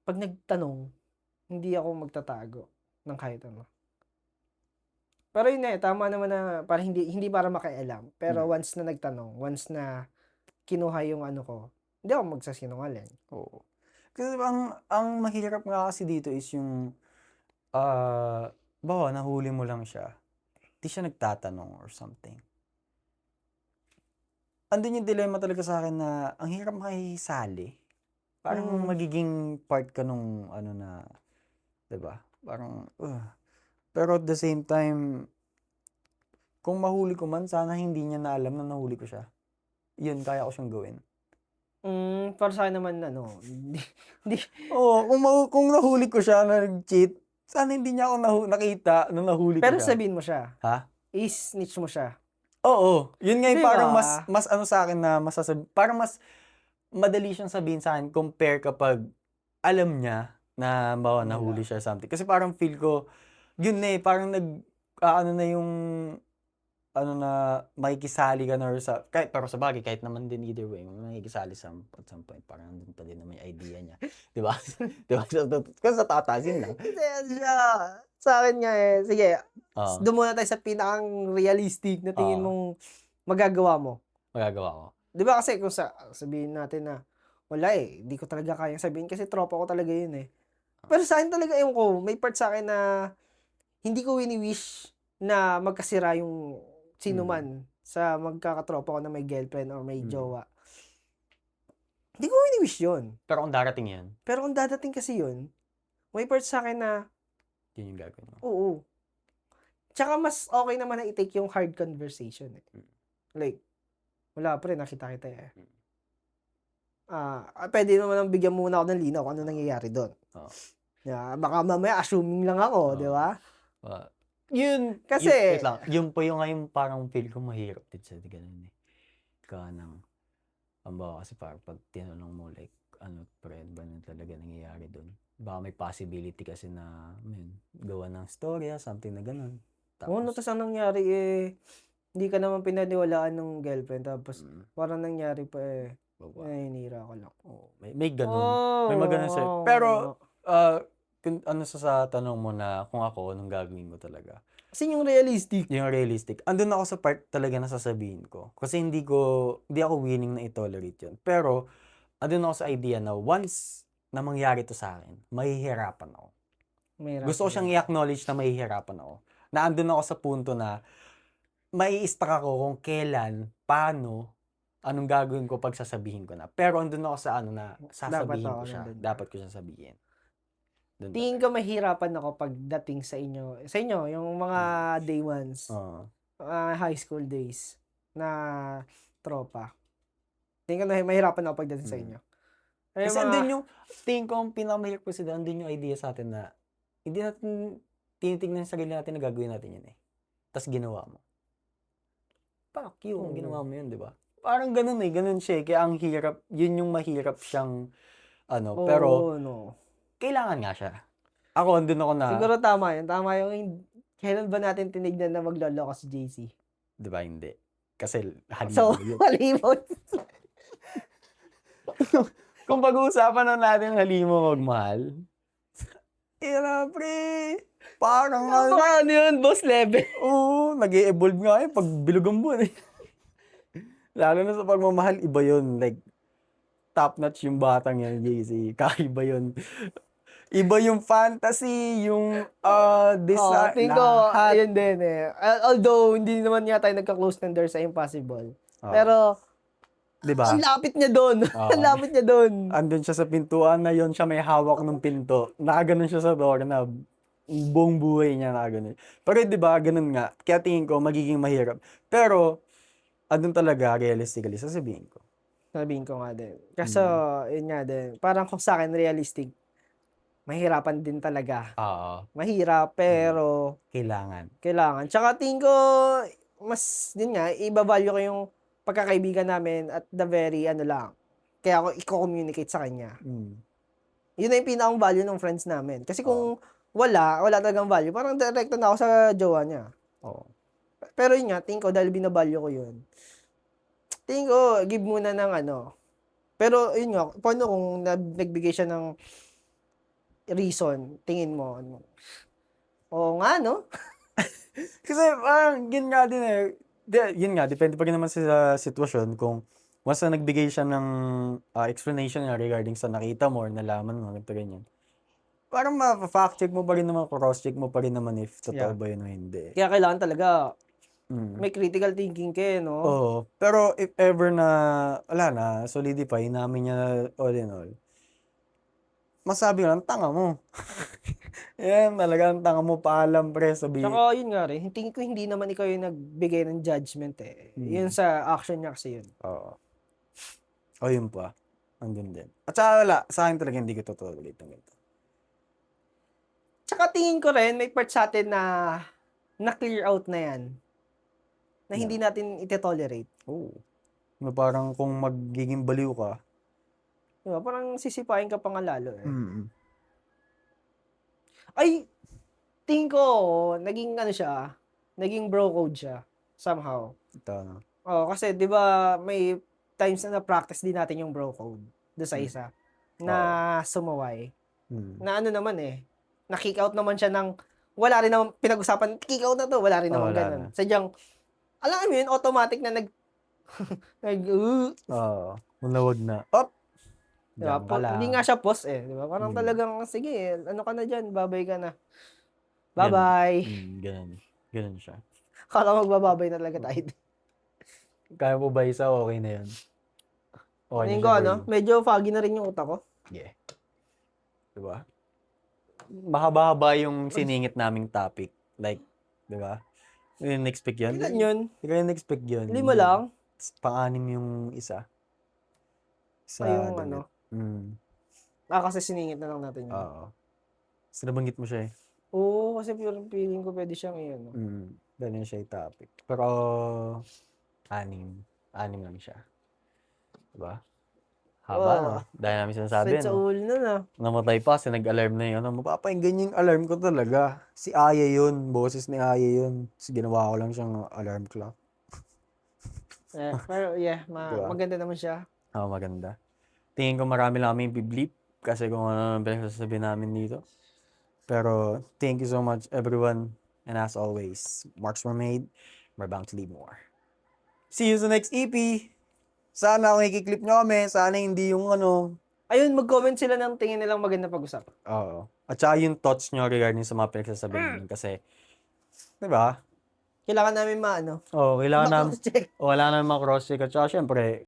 pag nagtanong, hindi ako magtatago ng kahit ano. Pero yun tama naman na para hindi para makialam. Pero once na nagtanong, once na kinuha yung ano ko, hindi ako magsasinungaling. Oo. Kasi ang mahirap nga kasi dito is yung, bawa nahuli mo lang siya, di siya nagtatanong or something. Andun yung dilemma talaga sa akin na ang hirap makisali. Parang magiging part ka nung ano na, 'di ba? Parang, pero at the same time, kung mahuli ko man, sana hindi niya na alam na nahuli ko siya. Yun, kaya ko siyang gawin. Para sa akin naman hindi Oo, kung nahuli ko siya na nag-cheat, sana hindi niya ako nakita na nahuli ko pero siya. sabihin mo siya. Ha? I-snitch mo siya. Oo, yun nga yung Di parang ba? mas ano sa akin na parang mas madali siyang sabihin sa akin compare kapag alam niya na bawa nahuli siya or something. Kasi parang feel ko, yun parang ano na yung, ano na, makikisali ka na or pero sa bagay, kahit naman din either way, makikisali at some point, parang nandun pa din naman yung idea niya. Di ba? Di ba? Kasi sa tatasin lang. Kasi ano siya, sa akin nga sige, Oo, doon muna tayo sa pinakang realistic na tingin Oo. mong magagawa mo. magagawa ko. Di ba kasi kung sabihin natin na, wala hindi ko talaga kayang sabihin kasi tropa ko talaga yun Pero sa akin talaga, ewan ko, may part sa akin na hindi ko wini-wish na magkasira yung sino man sa magkakatropa ko na may girlfriend or may jowa. Hindi ko wini-wish yun. Pero kung darating yan, Pero kung dadating kasi yun, may part sa akin na, yun yung gagawin mo. oo. Tsaka mas okay naman na i-take yung hard conversation Like, wala pa rin, nakita kita pwede naman ang bigyan muna ako ng linaw kung ano nangyayari doon. Oo. Baka mamaya assuming lang ako, di ba? Yun, Kasi, wait lang, yun po yung ngayon parang feel ko mahirap din sa ganun Kanang, ambawa kasi parang pag tinanong mo like, ano pre, ba na talaga nangyayari doon? Baka may possibility kasi na, gawa ng storya, something na ganun. tapos ang nangyari hindi ka naman pinaniwalaan ng girlfriend, tapos parang nangyari pa hinira ko lang. May ganun. May maganon sir. Pero, kung ano sa tanong mo na kung ako, anong gagawin ko talaga. Kasi yung realistic. Yung realistic. Andun ako sa part talaga na sasabihin ko. Kasi hindi ako willing na i-tolerate yun. Pero, andun ako sa idea na once na mangyari to sa akin, mahihirapan ako. Gusto ko siyang i-acknowledge na mahihirapan ako. Na andun ako sa punto na mai-stuck ako kung kailan, paano, anong gagawin ko pag sasabihin ko na. Pero andun ako sa ano na sasabihin ko siya. Dapat ko siya sabihin. Tingin ko mahirapan ako pagdating sa inyo, yung mga day ones, high school days na tropa. Tingin ko na mahirapan ako pagdating sa inyo. Kasi andun yung, tingin ko ang pinakamahirap kasi andun yung idea sa atin na hindi natin tinitignan sa sarili natin na gagawin natin yun Tapos ginawa mo. Fuck you, ginawa mo yun, di ba? Parang ganun ganun siya Kaya ang hirap, yun yung mahirap siyang, pero, kailangan nga siya. Ako, andun ako na... Siguro tama yun. Tama yung, kailan ba natin tinignan na magloloko si JC? Di ba, hindi. Kasi, So, halimot. Kung pag-uusapan na natin halimong magmahal, pre, parang ano yun, boss level? Oo, nag-e-evolve nga pag bilog ang buwan Lalo na sa pagmamahal, iba yun. Like, top-notch yung batang yan, JC. Kakaiba yun. Iba yung fantasy, yung design, Tingin ko, yun din Although, hindi naman tayo nagka-close tender sa impossible. Pero, diba? Ang lapit niya doon. Ang lapit niya doon. Andun siya sa pintuan na yun, siya may hawak ng pinto. Nakaganon siya sa door na buong buhay niya nakaganon. Pero diba, ganun nga. Kaya tingin ko, magiging mahirap. Pero, andun talaga, realistically, sasabihin ko. Sabihin ko nga din. Kaso, yun nga din. Parang kung sa akin, realistic, mahirapan din talaga. Mahirap, pero... Kailangan. Tsaka tingin ko, mas, din nga, ibavalue ko yung pagkakaibigan namin at the very, lang. Kaya ako i-communicate sa kanya. Yun na yung pinakang value ng friends namin. Kasi kung wala talagang value, parang direkta na ako sa jowa niya. Pero yun nga, tingin ko, dahil binavalue ko yun, tingin ko, give muna ng ano. Pero, yun nga, paano kung nagbigay siya ng reason, tingin mo, ano? Oo nga, no? Kasi parang yun nga din eh. Yun nga, depende pa rin naman sa sitwasyon kung once na nagbigay siya ng explanation nga regarding sa nakita mo or nalaman mo, ganito ganyan. Parang ma-fact check mo pa rin naman, cross check mo pa rin naman if totoo Yeah. ba yun o hindi. Kaya kailangan talaga, Mm. may critical thinking ka, no? Oo. Pero if ever na, wala na, solidify, namin niya na all in all, masabi ko lang, tanga mo. Yan, talaga ang tanga mo, paalam pre, sabi. Tsaka, yun nga rin, tingin ko hindi naman ikaw yung nagbigay ng judgment eh. Yun sa action niya kasi yun. Oo. O yun pa. Andun din. At saka wala, sa akin talaga hindi ko tolerate ng ganito. Tsaka tingin ko rin, may part sa atin na clear out na yan. Na hindi natin ite-tolerate. Oo. Na parang kung magiging baliw ka. Diba? Parang sisipain ka pa nga lalo eh. Mm. Ay, tingin ko, naging ano siya, naging bro code siya. Somehow. Ito, no? Oo, kasi di ba may times na na-practice din natin yung bro code doon sa isa. Na sumaway. Mm. Na ano naman eh, na-kick out naman siya ng, wala rin naman pinag-usapan, kick out na to, wala rin naman Wala ganun. na. Sadyang, alam mo yun, automatic na Oo. Wag na. Op! diba? Diyan ka lang. Hindi nga siya post eh, di ba? Parang Mm. talagang, sige, ano ka na dyan, babay ka na. Bye-bye. Ganun. Ganun siya. Kala magbababay na talaga tayo. Kaya mo ba isa, okay na yun. Okay na Tingin siya ko, for ano, you. medyo foggy na rin yung utak ko. Yeah. Diba? Mahaba-haba yung siningit naming topic. Like, diba? Hindi ko na-expect yun. Ilan yun? Hindi ko na-expect yun. 5 lang? Pang-anim yung isa. Sa Ay, yung damit. ano. Kasi siningit na lang natin yun. Oo. So, nabanggit mo siya eh. Oo, kasi feeling ko pwede siyang iyon. No? Ganun siya yung topic. Pero, anim. Anim lang siya. Diba? Haba, Oo. no? Dahil namin sinasabi, Sakit sa no? ulo na. Namatay pa kasi nag-alarm na yun. Ano, mapapahinggan yung alarm ko talaga. Si Aya yun. Boses ni Aya yun. So, ginawa ko lang siyang alarm clock. Pero yeah, Diba? maganda naman siya. Oo, maganda. Tingin ko marami lang kami biblip kasi kung ano ang pinagsasabi namin dito. Pero, thank you so much, everyone. And as always, marks were made. We're bound to leave more. See you sa next EP. Sana kung ikiklip nyo kami, sana hindi yung ano. Ayun, mag-comment sila ng tingin nilang maganda pag-usap. Oo. At saka yung thoughts nyo regarding sa mga pinagsasabi namin. Kasi, di ba? Kailangan namin maano. Oo, kailangan namin, Ma-cross-check. wala naman cross-check. At saka, syempre,